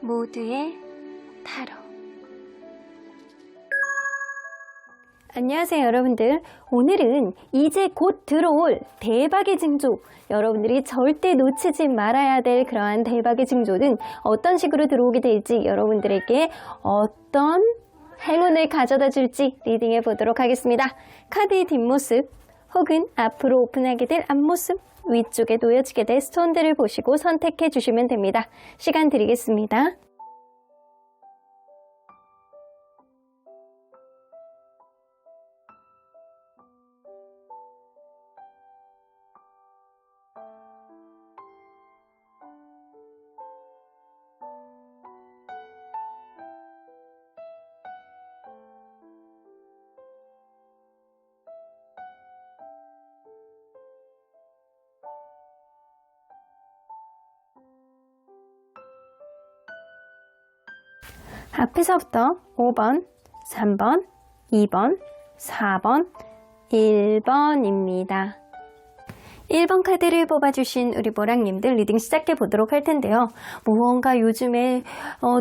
모두의 타로. 안녕하세요 여러분들. 오늘은 이제 곧 들어올 대박의 징조, 여러분들이 절대 놓치지 말아야 될 그러한 대박의 징조는 어떤 식으로 들어오게 될지, 여러분들에게 어떤 행운을 가져다 줄지 리딩해 보도록 하겠습니다. 카드의 뒷모습 혹은 앞으로 오픈하게 될 앞모습, 위쪽에 놓여지게 될 스톤들을 보시고 선택해 주시면 됩니다. 시간 드리겠습니다. 앞에서부터 5번, 3번, 2번, 4번, 1번입니다. 1번 카드를 뽑아주신 우리 모랑님들 리딩 시작해 보도록 할 텐데요. 무언가 요즘에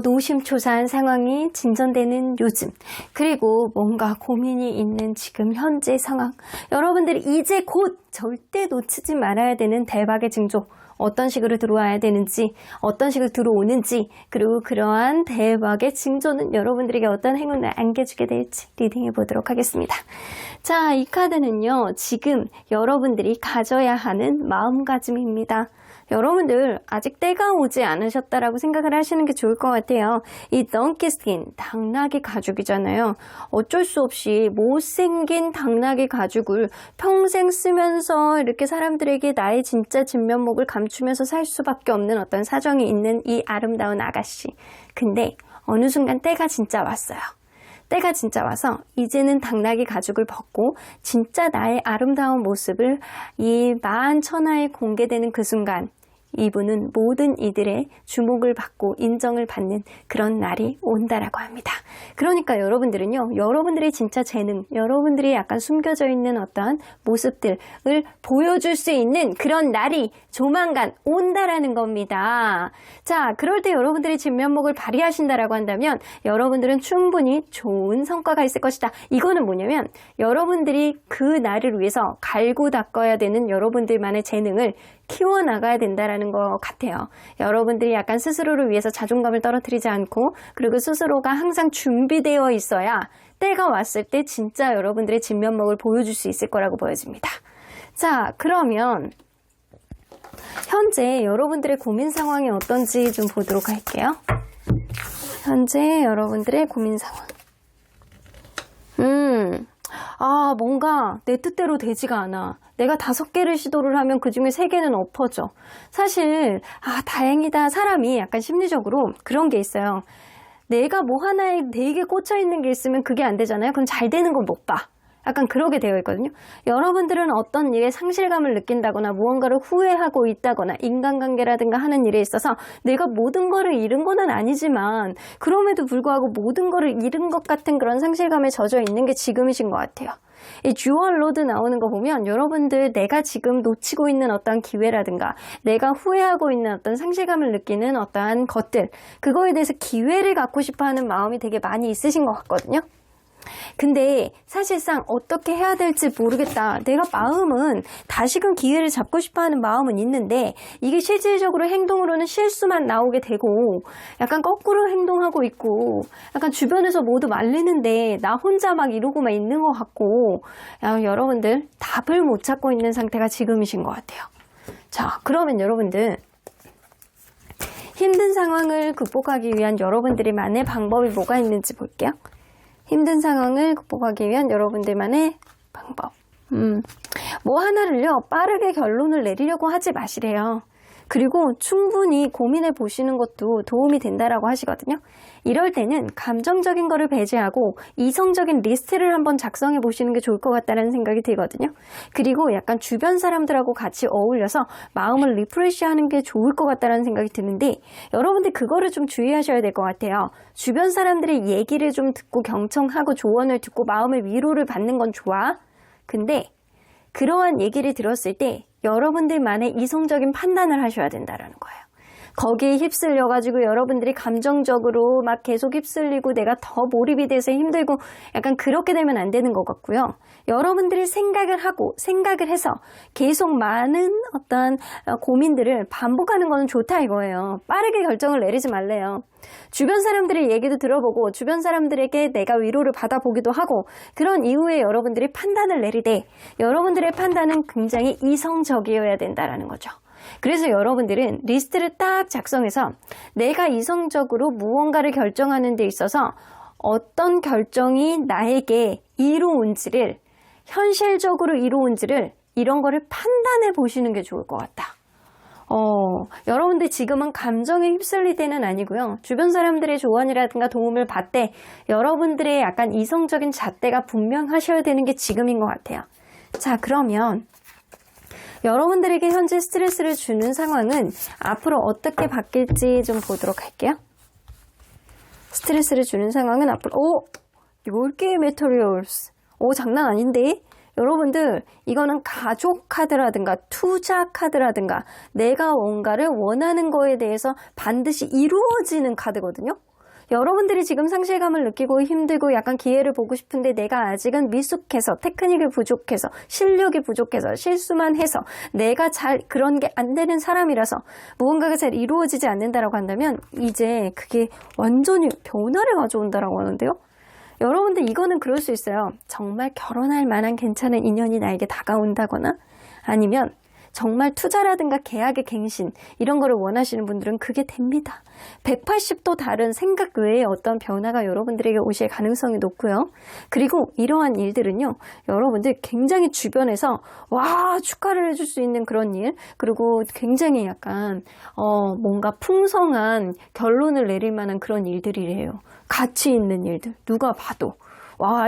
노심초사한 상황이 진전되는 요즘, 그리고 뭔가 고민이 있는 지금 현재 상황, 여러분들이 이제 곧 절대 놓치지 말아야 되는 대박의 징조, 어떤 식으로 들어와야 되는지, 어떤 식으로 들어오는지, 그리고 그러한 대박의 징조는 여러분들에게 어떤 행운을 안겨주게 될지 리딩해 보도록 하겠습니다. 자, 이 카드는요, 지금 여러분들이 가져야 하는 마음가짐입니다. 여러분들 아직 때가 오지 않으셨다라고 생각을 하시는 게 좋을 것 같아요. 이 덩키스킨, 당나귀 가죽이잖아요. 어쩔 수 없이 못생긴 당나귀 가죽을 평생 쓰면서 이렇게 사람들에게 나의 진짜 진면목을 감추면서 살 수밖에 없는 어떤 사정이 있는 이 아름다운 아가씨. 근데 어느 순간 때가 진짜 왔어요. 때가 진짜 와서 이제는 당나귀 가죽을 벗고 진짜 나의 아름다운 모습을 이 만천하에 공개되는 그 순간, 이분은 모든 이들의 주목을 받고 인정을 받는 그런 날이 온다라고 합니다. 그러니까 여러분들은요, 여러분들의 진짜 재능, 여러분들이 약간 숨겨져 있는 어떤 모습들을 보여줄 수 있는 그런 날이 조만간 온다라는 겁니다. 자, 그럴 때 여러분들이 진면목을 발휘하신다라고 한다면 여러분들은 충분히 좋은 성과가 있을 것이다. 이거는 뭐냐면 여러분들이 그 날을 위해서 갈고 닦아야 되는 여러분들만의 재능을 키워나가야 된다라는 것 같아요. 여러분들이 약간 스스로를 위해서 자존감을 떨어뜨리지 않고, 그리고 스스로가 항상 준비되어 있어야 때가 왔을 때 진짜 여러분들의 진면목을 보여줄 수 있을 거라고 보여집니다. 자, 그러면 현재 여러분들의 고민 상황이 어떤지 좀 보도록 할게요. 현재 여러분들의 고민 상황. 뭔가 내 뜻대로 되지가 않아. 내가 5개를 시도를 하면 그 중에 3개는 엎어져. 사실 다행이다. 사람이 약간 심리적으로 그런 게 있어요. 내가 뭐 하나에 되게 꽂혀 있는 게 있으면 그게 안 되잖아요. 그럼 잘 되는 걸 못 봐. 약간 그러게 되어 있거든요. 여러분들은 어떤 일에 상실감을 느낀다거나 무언가를 후회하고 있다거나 인간관계라든가 하는 일에 있어서 내가 모든 거를 잃은 건 아니지만 그럼에도 불구하고 모든 거를 잃은 것 같은 그런 상실감에 젖어 있는 게 지금이신 것 같아요. 이 듀얼 로드 나오는 거 보면 여러분들 내가 지금 놓치고 있는 어떤 기회라든가 내가 후회하고 있는 어떤 상실감을 느끼는 어떠한 것들, 그거에 대해서 기회를 갖고 싶어 하는 마음이 되게 많이 있으신 것 같거든요. 근데 사실상 어떻게 해야 될지 모르겠다. 내가 마음은 다시금 기회를 잡고 싶어하는 마음은 있는데 이게 실질적으로 행동으로는 실수만 나오게 되고 약간 거꾸로 행동하고 있고 약간 주변에서 모두 말리는데 나 혼자 막 이러고만 있는 것 같고, 여러분들 답을 못 찾고 있는 상태가 지금이신 것 같아요. 자, 그러면 여러분들 힘든 상황을 극복하기 위한 여러분들만의 방법이 뭐가 있는지 볼게요. 힘든 상황을 극복하기 위한 여러분들만의 방법. 뭐 하나를요, 빠르게 결론을 내리려고 하지 마시래요. 그리고 충분히 고민해 보시는 것도 도움이 된다라고 하시거든요. 이럴 때는 감정적인 거를 배제하고 이성적인 리스트를 한번 작성해 보시는 게 좋을 것 같다는 생각이 들거든요. 그리고 약간 주변 사람들하고 같이 어울려서 마음을 리프레시하는 게 좋을 것 같다는 생각이 드는데, 여러분들 그거를 좀 주의하셔야 될 것 같아요. 주변 사람들의 얘기를 좀 듣고 경청하고 조언을 듣고 마음의 위로를 받는 건 좋아. 근데 그러한 얘기를 들었을 때 여러분들만의 이성적인 판단을 하셔야 된다는 거예요. 거기에 휩쓸려가지고 여러분들이 감정적으로 막 계속 휩쓸리고 내가 더 몰입이 돼서 힘들고 약간 그렇게 되면 안 되는 것 같고요. 여러분들이 생각을 하고 생각을 해서 계속 많은 어떤 고민들을 반복하는 거는 좋다 이거예요. 빠르게 결정을 내리지 말래요. 주변 사람들의 얘기도 들어보고 주변 사람들에게 내가 위로를 받아보기도 하고 그런 이후에 여러분들이 판단을 내리되 여러분들의 판단은 굉장히 이성적이어야 된다라는 거죠. 그래서 여러분들은 리스트를 딱 작성해서 내가 이성적으로 무언가를 결정하는 데 있어서 어떤 결정이 나에게 이로운지를 현실적으로 이로운지를 이런 거를 판단해 보시는 게 좋을 것 같다. 여러분들 지금은 감정에 휩쓸릴 때는 아니고요. 주변 사람들의 조언이라든가 도움을 받되 여러분들의 약간 이성적인 잣대가 분명하셔야 되는 게 지금인 것 같아요. 자, 그러면 여러분들에게 현재 스트레스를 주는 상황은 앞으로 어떻게 바뀔지 좀 보도록 할게요. 스트레스를 주는 상황은 앞으로 10개의 메터리얼스 장난 아닌데? 여러분들 이거는 가족 카드라든가 투자 카드라든가 내가 뭔가를 원하는 거에 대해서 반드시 이루어지는 카드거든요. 여러분들이 지금 상실감을 느끼고 힘들고 약간 기회를 보고 싶은데 내가 아직은 미숙해서 테크닉이 부족해서 실력이 부족해서 실수만 해서 내가 잘 그런 게 안 되는 사람이라서 무언가가 잘 이루어지지 않는다라고 한다면 이제 그게 완전히 변화를 가져온다라고 하는데요. 여러분들 이거는 그럴 수 있어요. 정말 결혼할 만한 괜찮은 인연이 나에게 다가온다거나 아니면 정말 투자라든가 계약의 갱신 이런 거를 원하시는 분들은 그게 됩니다. 180도 다른 생각 외의 어떤 변화가 여러분들에게 오실 가능성이 높고요. 그리고 이러한 일들은요. 여러분들 굉장히 주변에서 축하를 해줄 수 있는 그런 일 그리고 굉장히 약간 뭔가 풍성한 결론을 내릴 만한 그런 일들이래요. 가치 있는 일들. 누가 봐도.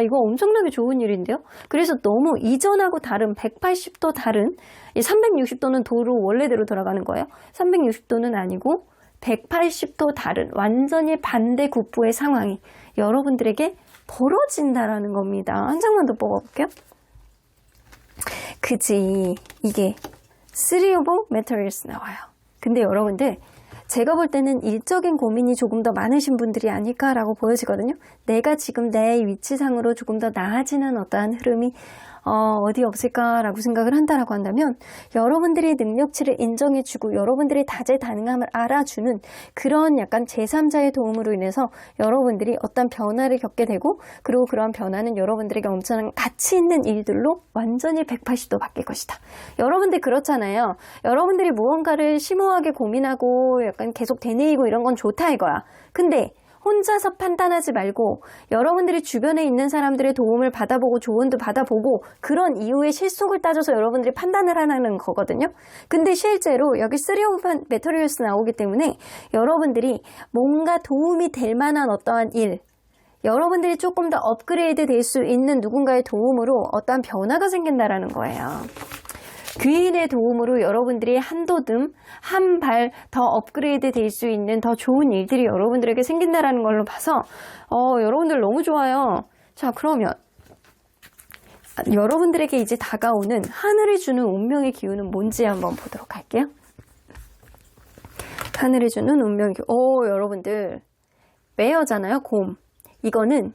이거 엄청나게 좋은 일인데요. 그래서 너무 이전하고 다른 180도 다른 360도는 도로 원래대로 돌아가는 거예요. 360도는 아니고 180도 다른 완전히 반대 국부의 상황이 여러분들에게 벌어진다라는 겁니다. 한 장만 더 뽑아볼게요. 그지 이게 3 of Materials 나와요. 근데 여러분들 제가 볼 때는 일적인 고민이 조금 더 많으신 분들이 아닐까라고 보여지거든요. 내가 지금 내 위치상으로 조금 더 나아지는 어떠한 흐름이 어디 없을까라고 생각을 한다라고 한다면 여러분들의 능력치를 인정해주고 여러분들의 다재다능함을 알아주는 그런 약간 제3자의 도움으로 인해서 여러분들이 어떤 변화를 겪게 되고 그리고 그러한 변화는 여러분들에게 엄청난 가치 있는 일들로 완전히 180도 바뀔 것이다. 여러분들 그렇잖아요. 여러분들이 무언가를 심오하게 고민하고 약간 계속 되뇌이고 이런 건 좋다 이거야. 근데 혼자서 판단하지 말고 여러분들이 주변에 있는 사람들의 도움을 받아보고 조언도 받아보고 그런 이후에 실속을 따져서 여러분들이 판단을 하는 거거든요. 근데 실제로 여기 3 of Materials 나오기 때문에 여러분들이 뭔가 도움이 될 만한 어떠한 일 여러분들이 조금 더 업그레이드 될 수 있는 누군가의 도움으로 어떠한 변화가 생긴다라는 거예요. 귀인의 도움으로 여러분들이 한도듬 한 발 더 업그레이드 될 수 있는 더 좋은 일들이 여러분들에게 생긴다라는 걸로 봐서 여러분들 너무 좋아요. 자, 그러면 여러분들에게 이제 다가오는 하늘이 주는 운명의 기운은 뭔지 한번 보도록 할게요. 하늘이 주는 운명의 기운. 여러분들 매여잖아요. 곰. 이거는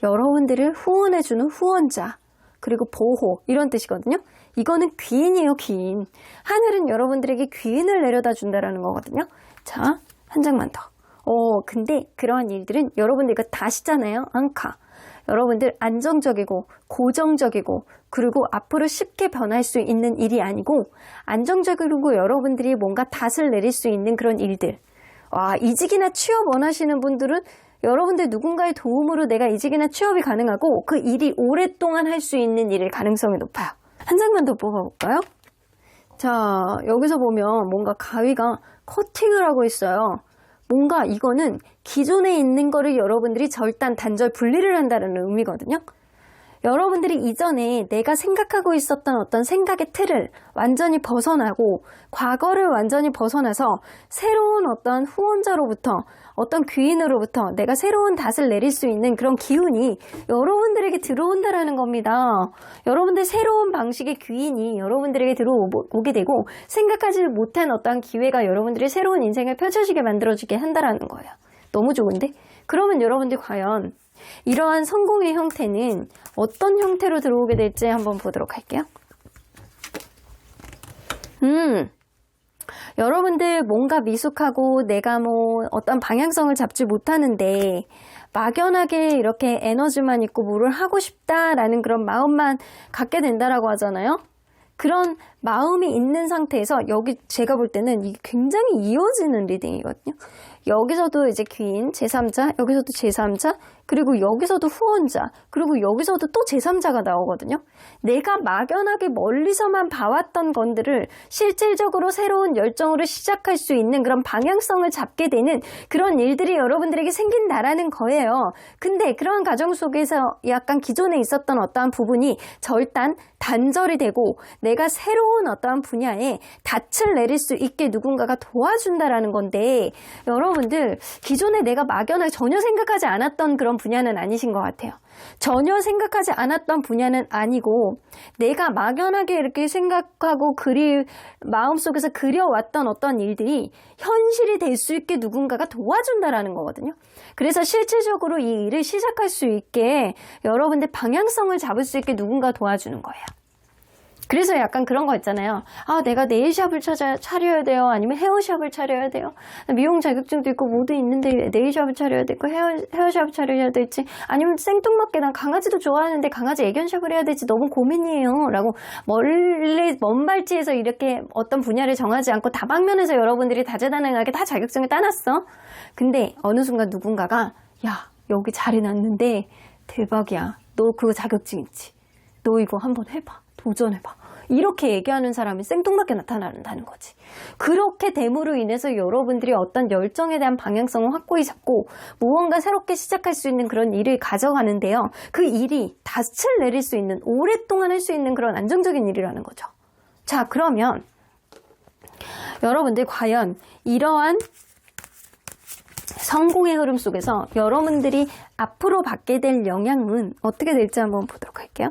여러분들을 후원해주는 후원자 그리고 보호 이런 뜻이거든요. 이거는 귀인이에요. 귀인. 하늘은 여러분들에게 귀인을 내려다 준다라는 거거든요. 자, 한 장만 더. 근데 그러한 일들은 여러분들 이거 다시잖아요. 앙카. 여러분들 안정적이고 고정적이고 그리고 앞으로 쉽게 변할 수 있는 일이 아니고 안정적이고 여러분들이 뭔가 닷을 내릴 수 있는 그런 일들. 이직이나 취업 원하시는 분들은 여러분들 누군가의 도움으로 내가 이직이나 취업이 가능하고 그 일이 오랫동안 할 수 있는 일일 가능성이 높아요. 한 장만 더 뽑아볼까요? 자, 여기서 보면 뭔가 가위가 커팅을 하고 있어요. 뭔가 이거는 기존에 있는 거를 여러분들이 절단, 단절, 분리를 한다는 의미거든요. 여러분들이 이전에 내가 생각하고 있었던 어떤 생각의 틀을 완전히 벗어나고 과거를 완전히 벗어나서 새로운 어떤 후원자로부터 어떤 귀인으로부터 내가 새로운 닷을 내릴 수 있는 그런 기운이 여러분들에게 들어온다라는 겁니다. 여러분들 새로운 방식의 귀인이 여러분들에게 들어오게 되고 생각하지 못한 어떤 기회가 여러분들의 새로운 인생을 펼쳐지게 만들어주게 한다라는 거예요. 너무 좋은데? 그러면 여러분들 과연 이러한 성공의 형태는 어떤 형태로 들어오게 될지 한번 보도록 할게요. 여러분들 뭔가 미숙하고 내가 뭐 어떤 방향성을 잡지 못하는데 막연하게 이렇게 에너지만 있고 뭐를 하고 싶다라는 그런 마음만 갖게 된다라고 하잖아요. 그런 마음이 있는 상태에서 여기 제가 볼 때는 이게 굉장히 이어지는 리딩이거든요. 여기서도 이제 귀인, 제3자, 여기서도 제3자, 그리고 여기서도 후원자, 그리고 여기서도 또 제3자가 나오거든요. 내가 막연하게 멀리서만 봐왔던 것들을 실질적으로 새로운 열정으로 시작할 수 있는 그런 방향성을 잡게 되는 그런 일들이 여러분들에게 생긴다라는 거예요. 근데 그런 과정 속에서 약간 기존에 있었던 어떠한 부분이 절단, 단절이 되고 내가 새로운 어떠한 분야에 닻을 내릴 수 있게 누군가가 도와준다라는 건데 여러분들 기존에 내가 막연하게 전혀 생각하지 않았던 그런 분야는 아니신 것 같아요. 전혀 생각하지 않았던 분야는 아니고 내가 막연하게 이렇게 생각하고 마음속에서 그려왔던 어떤 일들이 현실이 될 수 있게 누군가가 도와준다라는 거거든요. 그래서 실질적으로 이 일을 시작할 수 있게 여러분들 방향성을 잡을 수 있게 누군가 도와주는 거예요. 그래서 약간 그런 거 있잖아요. 아, 내가 네일샵을 차려야 돼요. 아니면 헤어샵을 차려야 돼요. 미용 자격증도 있고 모두 있는데 네일샵을 차려야 되고 헤어샵을 차려야 될지 아니면 생뚱맞게 난 강아지도 좋아하는데 강아지 애견샵을 해야 될지 너무 고민이에요. 라고 먼 발치에서 이렇게 어떤 분야를 정하지 않고 다방면에서 여러분들이 다재다능하게 다 자격증을 따놨어. 근데 어느 순간 누군가가 야, 여기 자리 났는데 대박이야. 너 그거 자격증 있지? 너 이거 한번 해봐. 도전해봐. 이렇게 얘기하는 사람이 생뚱맞게 나타난다는 거지. 그렇게 됨으로 인해서 여러분들이 어떤 열정에 대한 방향성을 확고히 잡고 무언가 새롭게 시작할 수 있는 그런 일을 가져가는데요. 그 일이 닻을 내릴 수 있는 오랫동안 할 수 있는 그런 안정적인 일이라는 거죠. 자, 그러면 여러분들 과연 이러한 성공의 흐름 속에서 여러분들이 앞으로 받게 될 영향은 어떻게 될지 한번 보도록 할게요.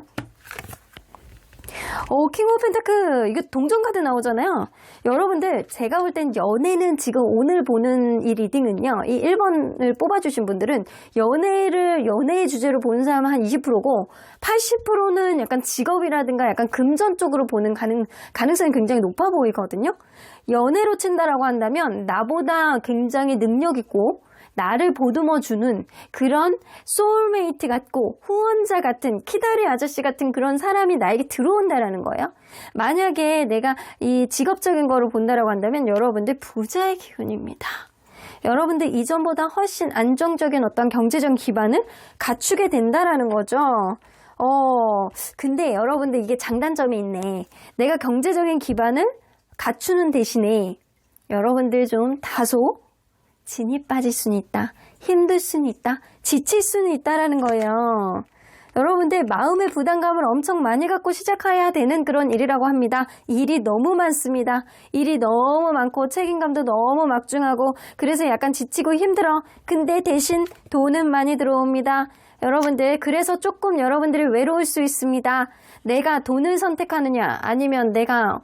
킹 오브 펜타클 이거 동전 카드 나오잖아요. 여러분들 제가 볼 땐 연애는 지금 오늘 보는 이 리딩은요. 이 1번을 뽑아주신 분들은 연애의 주제로 보는 사람은 한 20%고 80%는 약간 직업이라든가 약간 금전 쪽으로 보는 가능성이 굉장히 높아 보이거든요. 연애로 친다라고 한다면 나보다 굉장히 능력 있고 나를 보듬어주는 그런 소울메이트 같고 후원자 같은 키다리 아저씨 같은 그런 사람이 나에게 들어온다라는 거예요. 만약에 내가 이 직업적인 거로 본다라고 한다면 여러분들 부자의 기운입니다. 여러분들 이전보다 훨씬 안정적인 어떤 경제적 기반을 갖추게 된다라는 거죠. 근데 여러분들 이게 장단점이 있네. 내가 경제적인 기반을 갖추는 대신에 여러분들 좀 다소 진이 빠질 수는 있다. 힘들 수는 있다. 지칠 수는 있다라는 거예요. 여러분들 마음의 부담감을 엄청 많이 갖고 시작해야 되는 그런 일이라고 합니다. 일이 너무 많습니다. 일이 너무 많고 책임감도 너무 막중하고 그래서 약간 지치고 힘들어. 근데 대신 돈은 많이 들어옵니다. 여러분들 그래서 조금 여러분들이 외로울 수 있습니다. 내가 돈을 선택하느냐 아니면 내가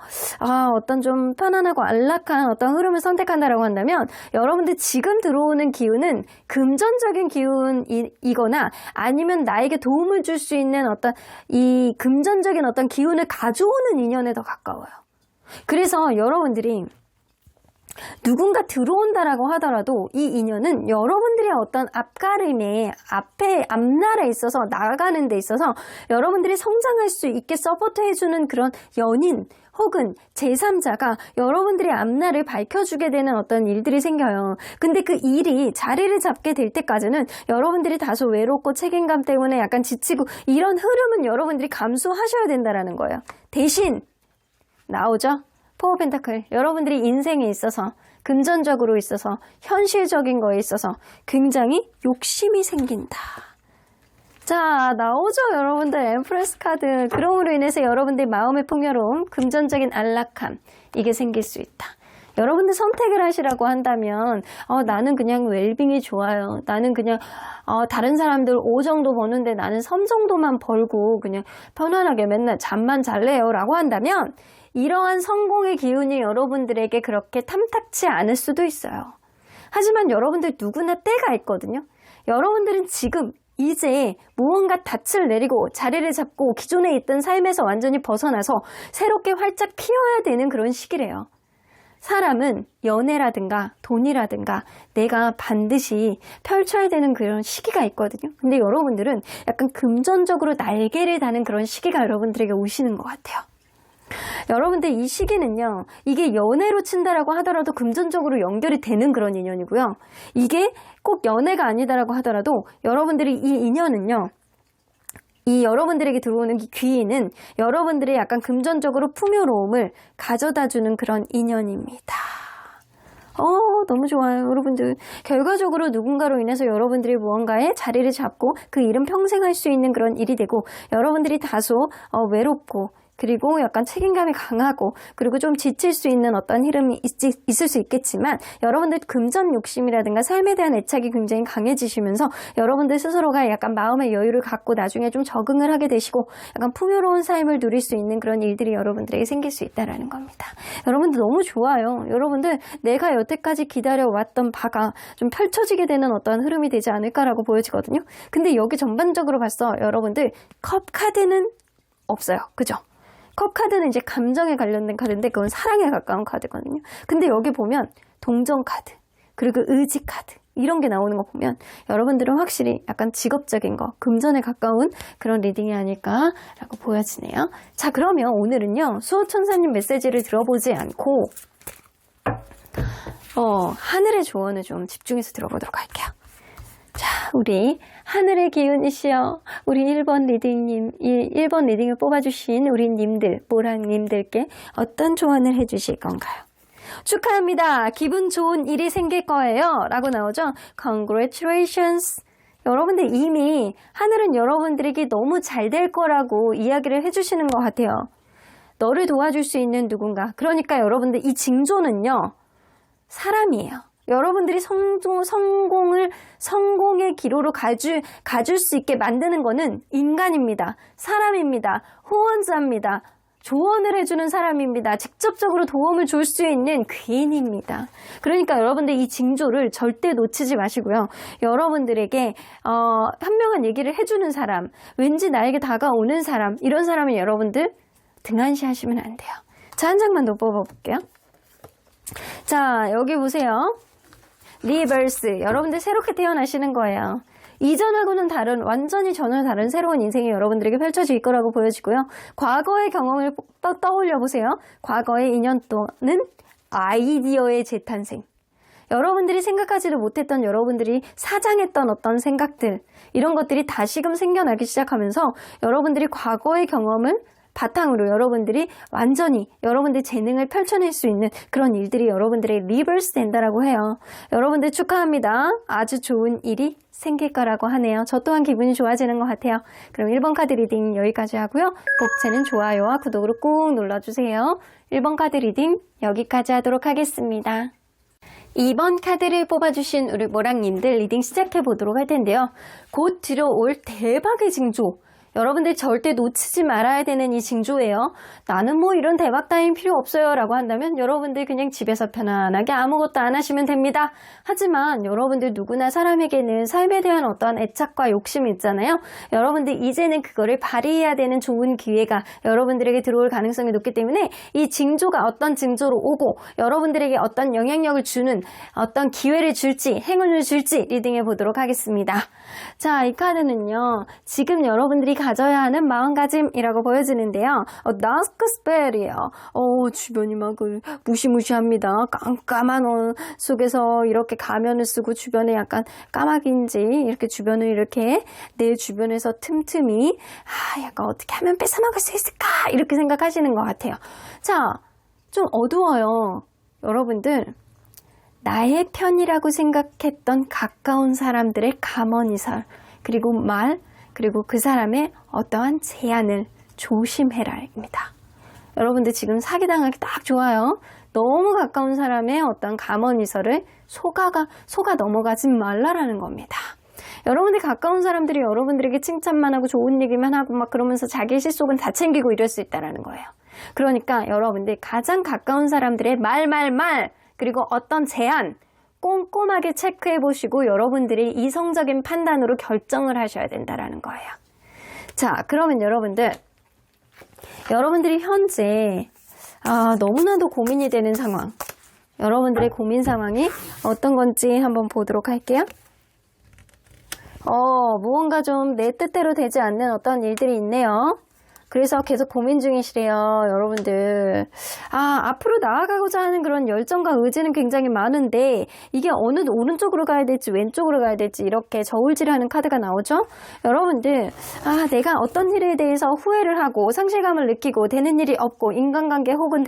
어떤 좀 편안하고 안락한 어떤 흐름을 선택한다라고 한다면 여러분들 지금 들어오는 기운은 금전적인 기운이거나 아니면 나에게 도움을 줄 수 있는 어떤 이 금전적인 어떤 기운을 가져오는 인연에 더 가까워요. 그래서 여러분들이 누군가 들어온다라고 하더라도 이 인연은 여러분들의 어떤 앞날에 있어서 나아가는 데 있어서 여러분들이 성장할 수 있게 서포트해주는 그런 연인 혹은 제3자가 여러분들의 앞날을 밝혀주게 되는 어떤 일들이 생겨요. 근데 그 일이 자리를 잡게 될 때까지는 여러분들이 다소 외롭고 책임감 때문에 약간 지치고 이런 흐름은 여러분들이 감수하셔야 된다는 거예요. 대신 나오죠? 포 오브 펜타클. 여러분들이 인생에 있어서 금전적으로 있어서 현실적인 거에 있어서 굉장히 욕심이 생긴다. 자, 나오죠, 여러분들. 엠프레스 카드. 그럼으로 인해서 여러분들 마음의 풍요로움, 금전적인 안락함, 이게 생길 수 있다. 여러분들 선택을 하시라고 한다면 나는 그냥 웰빙이 좋아요. 나는 그냥 다른 사람들 5 정도 버는데 나는 3 정도만 벌고 그냥 편안하게 맨날 잠만 잘래요 라고 한다면 이러한 성공의 기운이 여러분들에게 그렇게 탐탁치 않을 수도 있어요. 하지만 여러분들 누구나 때가 있거든요. 여러분들은 지금 이제 무언가 닻을 내리고 자리를 잡고 기존에 있던 삶에서 완전히 벗어나서 새롭게 활짝 피어야 되는 그런 시기래요. 사람은 연애라든가 돈이라든가 내가 반드시 펼쳐야 되는 그런 시기가 있거든요. 근데 여러분들은 약간 금전적으로 날개를 다는 그런 시기가 여러분들에게 오시는 것 같아요. 여러분들 이 시기는요, 이게 연애로 친다라고 하더라도 금전적으로 연결이 되는 그런 인연이고요. 이게 꼭 연애가 아니다라고 하더라도 여러분들이 이 인연은요, 이 여러분들에게 들어오는 이 귀인은 여러분들의 약간 금전적으로 풍요로움을 가져다주는 그런 인연입니다. 너무 좋아요. 여러분들 결과적으로 누군가로 인해서 여러분들이 무언가에 자리를 잡고 그 일은 평생 할 수 있는 그런 일이 되고 여러분들이 다소 외롭고 그리고 약간 책임감이 강하고 그리고 좀 지칠 수 있는 어떤 흐름이 있을 수 있겠지만 여러분들 금전 욕심이라든가 삶에 대한 애착이 굉장히 강해지시면서 여러분들 스스로가 약간 마음의 여유를 갖고 나중에 좀 적응을 하게 되시고 약간 풍요로운 삶을 누릴 수 있는 그런 일들이 여러분들에게 생길 수 있다는 겁니다. 여러분들 너무 좋아요. 여러분들 내가 여태까지 기다려왔던 바가 좀 펼쳐지게 되는 어떤 흐름이 되지 않을까라고 보여지거든요. 근데 여기 전반적으로 봤어. 여러분들 컵 카드는 없어요. 그죠? 컵 카드는 이제 감정에 관련된 카드인데 그건 사랑에 가까운 카드거든요. 근데 여기 보면 동정 카드, 그리고 의지 카드 이런 게 나오는 거 보면 여러분들은 확실히 약간 직업적인 거, 금전에 가까운 그런 리딩이 아닐까라고 보여지네요. 자, 그러면 오늘은요. 수호천사님 메시지를 들어보지 않고 하늘의 조언을 좀 집중해서 들어보도록 할게요. 자, 우리 하늘의 기운이시여 우리 1번 리딩님, 1번 리딩을 뽑아주신 우리 님들, 모랑님들께 어떤 조언을 해주실 건가요? 축하합니다. 기분 좋은 일이 생길 거예요. 라고 나오죠. Congratulations. 여러분들 이미 하늘은 여러분들에게 너무 잘 될 거라고 이야기를 해주시는 것 같아요. 너를 도와줄 수 있는 누군가. 그러니까 여러분들 이 징조는요. 사람이에요. 여러분들이 성공의 기로로 가줄 수 있게 만드는 거는 인간입니다. 사람입니다. 후원자입니다. 조언을 해주는 사람입니다. 직접적으로 도움을 줄 수 있는 귀인입니다. 그러니까 여러분들 이 징조를 절대 놓치지 마시고요. 여러분들에게 현명한 얘기를 해주는 사람, 왠지 나에게 다가오는 사람, 이런 사람은 여러분들 등한시하시면 안 돼요. 자, 한 장만 더 뽑아볼게요. 자, 여기 보세요. 리버스. 여러분들 새롭게 태어나시는 거예요. 이전하고는 다른, 완전히 전혀 다른 새로운 인생이 여러분들에게 펼쳐질 거라고 보여지고요. 과거의 경험을 떠올려 보세요. 과거의 인연 또는 아이디어의 재탄생. 여러분들이 생각하지도 못했던 여러분들이 사장했던 어떤 생각들, 이런 것들이 다시금 생겨나기 시작하면서 여러분들이 과거의 경험을 바탕으로 여러분들이 완전히 여러분들의 재능을 펼쳐낼 수 있는 그런 일들이 여러분들의 리버스 된다라고 해요. 여러분들 축하합니다. 아주 좋은 일이 생길 거라고 하네요. 저 또한 기분이 좋아지는 것 같아요. 그럼 1번 카드 리딩 여기까지 하고요. 복채는 좋아요와 구독으로 꾹 눌러주세요. 1번 카드 리딩 여기까지 하도록 하겠습니다. 2번 카드를 뽑아주신 우리 모랑님들 리딩 시작해보도록 할 텐데요. 곧 들어올 대박의 징조. 여러분들 절대 놓치지 말아야 되는 이 징조예요. 나는 뭐 이런 대박 따윈 필요 없어요 라고 한다면 여러분들 그냥 집에서 편안하게 아무것도 안 하시면 됩니다. 하지만 여러분들 누구나 사람에게는 삶에 대한 어떤 애착과 욕심이 있잖아요. 여러분들 이제는 그거를 발휘해야 되는 좋은 기회가 여러분들에게 들어올 가능성이 높기 때문에 이 징조가 어떤 징조로 오고 여러분들에게 어떤 영향력을 주는 어떤 기회를 줄지 행운을 줄지 리딩해 보도록 하겠습니다. 자, 이 카드는요. 지금 여러분들이 가져야 하는 마음가짐이라고 보여지는데요. 나스크스펠이에요. 주변이 막 무시무시합니다. 깜깜한 속에서 이렇게 가면을 쓰고 주변에 약간 까마귀인지 이렇게 주변을 이렇게 내 주변에서 틈틈이 약간 어떻게 하면 뺏어먹을 수 있을까 이렇게 생각하시는 것 같아요. 자, 좀 어두워요. 여러분들 나의 편이라고 생각했던 가까운 사람들의 감언이설 그리고 말 그리고 그 사람의 어떠한 제안을 조심해라입니다. 여러분들 지금 사기당하기 딱 좋아요. 너무 가까운 사람의 어떤 감언이설을 속아 넘어가지 말라라는 겁니다. 여러분들 가까운 사람들이 여러분들에게 칭찬만 하고 좋은 얘기만 하고 막 그러면서 자기의 실속은 다 챙기고 이럴 수 있다라는 거예요. 그러니까 여러분들 가장 가까운 사람들의 말 그리고 어떤 제안 꼼꼼하게 체크해 보시고 여러분들이 이성적인 판단으로 결정을 하셔야 된다라는 거예요. 자, 그러면 여러분들이 현재 너무나도 고민이 되는 상황, 여러분들의 고민 상황이 어떤 건지 한번 보도록 할게요. 무언가 좀 내 뜻대로 되지 않는 어떤 일들이 있네요. 그래서 계속 고민 중이시래요, 여러분들. 앞으로 나아가고자 하는 그런 열정과 의지는 굉장히 많은데 이게 어느 오른쪽으로 가야 될지 왼쪽으로 가야 될지 이렇게 저울질하는 카드가 나오죠. 여러분들 내가 어떤 일에 대해서 후회를 하고 상실감을 느끼고 되는 일이 없고 인간관계 혹은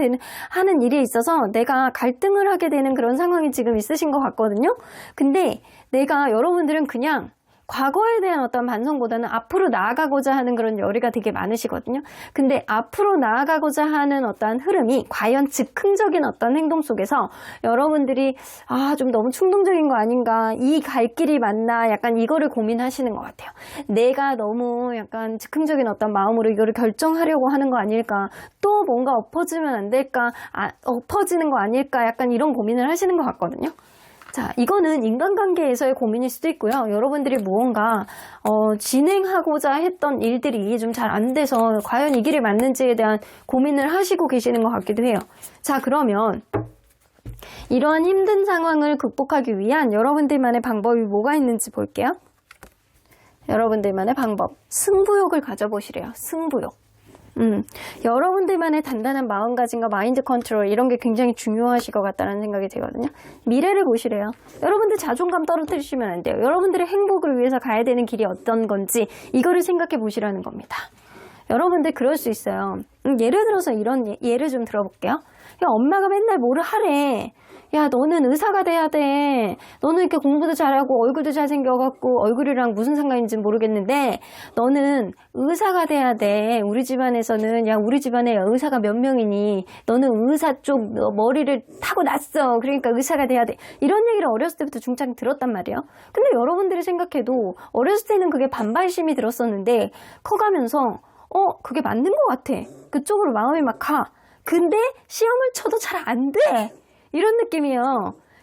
하는 일에 있어서 내가 갈등을 하게 되는 그런 상황이 지금 있으신 것 같거든요. 근데 여러분들은 그냥 과거에 대한 어떤 반성보다는 앞으로 나아가고자 하는 그런 열의가 되게 많으시거든요. 근데 앞으로 나아가고자 하는 어떤 흐름이 과연 즉흥적인 어떤 행동 속에서 여러분들이 좀 너무 충동적인 거 아닌가, 이 갈 길이 맞나, 약간 이거를 고민하시는 것 같아요. 내가 너무 약간 즉흥적인 어떤 마음으로 이거를 결정하려고 하는 거 아닐까, 또 뭔가 엎어지면 안 될까, 엎어지는 거 아닐까, 약간 이런 고민을 하시는 것 같거든요. 자, 이거는 인간관계에서의 고민일 수도 있고요. 여러분들이 무언가 진행하고자 했던 일들이 좀 잘 안 돼서 과연 이 길이 맞는지에 대한 고민을 하시고 계시는 것 같기도 해요. 자, 그러면 이러한 힘든 상황을 극복하기 위한 여러분들만의 방법이 뭐가 있는지 볼게요. 여러분들만의 방법, 승부욕을 가져보시래요. 승부욕. 여러분들만의 단단한 마음가짐과 마인드 컨트롤 이런 게 굉장히 중요하실 것 같다는 생각이 들거든요. 미래를 보시래요. 여러분들 자존감 떨어뜨리시면 안 돼요. 여러분들의 행복을 위해서 가야 되는 길이 어떤 건지 이거를 생각해 보시라는 겁니다. 여러분들 그럴 수 있어요. 예를 들어서 이런 예를 좀 들어볼게요. 야, 엄마가 맨날 뭐를 하래. 야, 너는 의사가 돼야 돼. 너는 이렇게 공부도 잘하고 얼굴도 잘생겨갖고 얼굴이랑 무슨 상관인지 모르겠는데 너는 의사가 돼야 돼. 우리 집안에서는 우리 집안에 의사가 몇 명이니 너는 의사 쪽 머리를 타고났어. 그러니까 의사가 돼야 돼. 이런 얘기를 어렸을 때부터 중창 들었단 말이에요. 근데 여러분들이 생각해도 어렸을 때는 그게 반발심이 들었었는데 커가면서 그게 맞는 것 같아. 그쪽으로 마음이 막 가. 근데 시험을 쳐도 잘 안 돼. 이런 느낌이에요.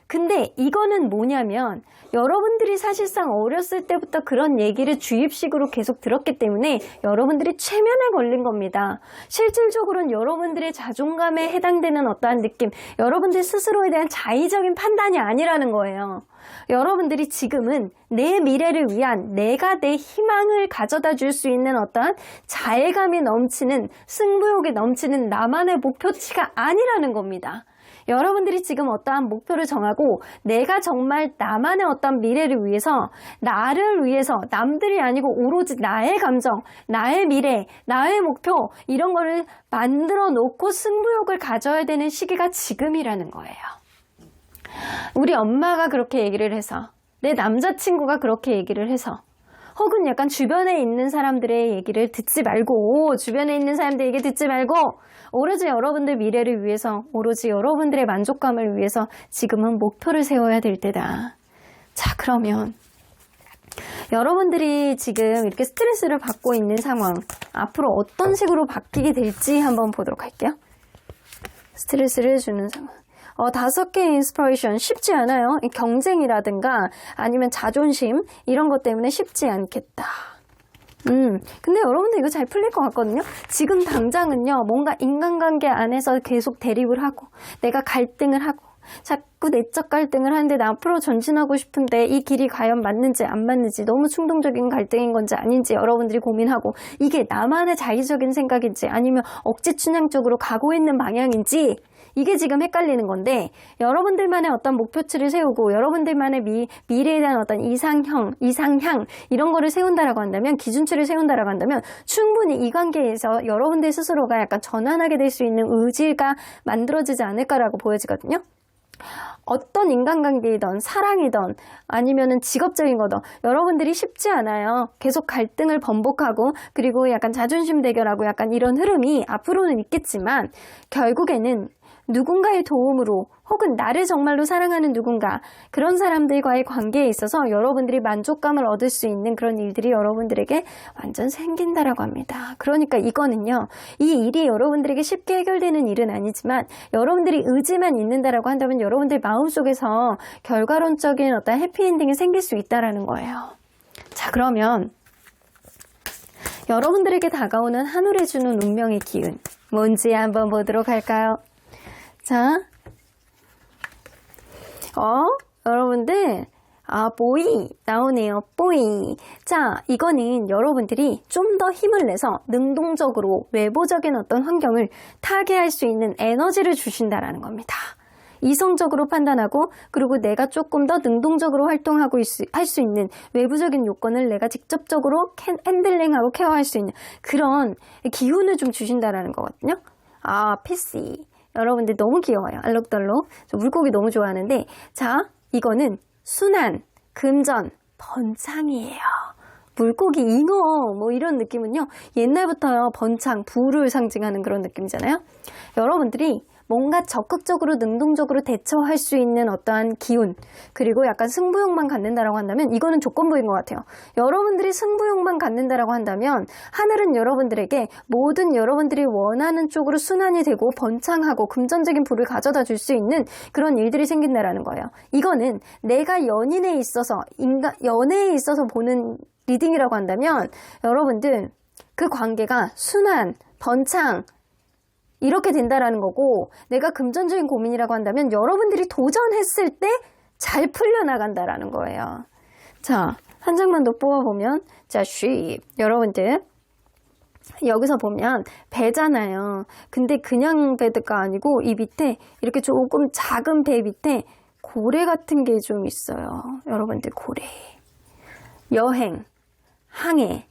근데 이거는 뭐냐면 여러분들이 사실상 어렸을 때부터 그런 얘기를 주입식으로 계속 들었기 때문에 여러분들이 최면에 걸린 겁니다. 실질적으로는 여러분들의 자존감에 해당되는 어떠한 느낌, 여러분들 스스로에 대한 자의적인 판단이 아니라는 거예요. 여러분들이 지금은 내 미래를 위한 내가 내 희망을 가져다 줄 수 있는 어떠한 자애감이 넘치는 승부욕이 넘치는 나만의 목표치가 아니라는 겁니다. 여러분들이 지금 어떠한 목표를 정하고 내가 정말 나만의 어떤 미래를 위해서 나를 위해서 남들이 아니고 오로지 나의 감정, 나의 미래, 나의 목표 이런 거를 만들어 놓고 승부욕을 가져야 되는 시기가 지금이라는 거예요. 우리 엄마가 그렇게 얘기를 해서 내 남자친구가 그렇게 얘기를 해서 혹은 약간 주변에 있는 사람들의 얘기를 듣지 말고 주변에 있는 사람들 얘기 듣지 말고 오로지 여러분들 미래를 위해서 오로지 여러분들의 만족감을 위해서 지금은 목표를 세워야 될 때다. 자, 그러면 여러분들이 지금 이렇게 스트레스를 받고 있는 상황 앞으로 어떤 식으로 바뀌게 될지 한번 보도록 할게요. 스트레스를 주는 상황 5개의 인스피레이션 쉽지 않아요. 경쟁이라든가 아니면 자존심 이런 것 때문에 쉽지 않겠다. 근데 여러분들 이거 잘 풀릴 것 같거든요. 지금 당장은요, 뭔가 인간관계 안에서 계속 대립을 하고 내가 갈등을 하고 자꾸 내적 갈등을 하는데 나 앞으로 전진하고 싶은데 이 길이 과연 맞는지 안 맞는지 너무 충동적인 갈등인 건지 아닌지 여러분들이 고민하고 이게 나만의 자의적인 생각인지 아니면 억지 춘향적으로 가고 있는 방향인지 이게 지금 헷갈리는 건데 여러분들만의 어떤 목표치를 세우고 여러분들만의 미래에 대한 어떤 이상향 이런 거를 세운다라고 한다면 기준치를 세운다라고 한다면 충분히 이 관계에서 여러분들 스스로가 약간 전환하게 될 수 있는 의지가 만들어지지 않을까라고 보여지거든요. 어떤 인간관계이든 사랑이든 아니면은 직업적인 거든 여러분들이 쉽지 않아요. 계속 갈등을 번복하고 그리고 약간 자존심 대결하고 약간 이런 흐름이 앞으로는 있겠지만 결국에는 누군가의 도움으로 혹은 나를 정말로 사랑하는 누군가 그런 사람들과의 관계에 있어서 여러분들이 만족감을 얻을 수 있는 그런 일들이 여러분들에게 완전 생긴다라고 합니다. 그러니까 이거는요. 이 일이 여러분들에게 쉽게 해결되는 일은 아니지만 여러분들이 의지만 있는다라고 한다면 여러분들 마음속에서 결과론적인 어떤 해피엔딩이 생길 수 있다라는 거예요. 자, 그러면 여러분들에게 다가오는 하늘에 주는 운명의 기운 뭔지 한번 보도록 할까요? 자, 여러분들, 보이 나오네요. 보이. 자, 이거는 여러분들이 좀 더 힘을 내서 능동적으로 외부적인 어떤 환경을 타개할 수 있는 에너지를 주신다라는 겁니다. 이성적으로 판단하고 그리고 내가 조금 더 능동적으로 활동하고 할 수 있는 외부적인 요건을 내가 직접적으로 핸들링하고 케어할 수 있는 그런 기운을 좀 주신다라는 거거든요. PC. 여러분들 너무 귀여워요. 알록달록. 저 물고기 너무 좋아하는데 자, 이거는 순환, 금전, 번창이에요. 물고기, 잉어 뭐 이런 느낌은요. 옛날부터요. 번창, 부를 상징하는 그런 느낌이잖아요. 여러분들이 뭔가 적극적으로 능동적으로 대처할 수 있는 어떠한 기운 그리고 약간 승부욕만 갖는다라고 한다면 이거는 조건부인 것 같아요. 여러분들이 승부욕만 갖는다라고 한다면 하늘은 여러분들에게 모든 여러분들이 원하는 쪽으로 순환이 되고 번창하고 금전적인 부를 가져다 줄 수 있는 그런 일들이 생긴다라는 거예요. 이거는 내가 연인에 있어서 연애에 있어서 보는 리딩이라고 한다면 여러분들 그 관계가 순환, 번창 이렇게 된다라는 거고 내가 금전적인 고민이라고 한다면 여러분들이 도전했을 때 잘 풀려나간다라는 거예요. 자, 한 장만 더 뽑아보면 자, 쉬 여러분들 여기서 보면 배잖아요. 근데 그냥 배가 아니고 이 밑에 이렇게 조금 작은 배 밑에 고래 같은 게 좀 있어요. 여러분들 고래 여행, 항해,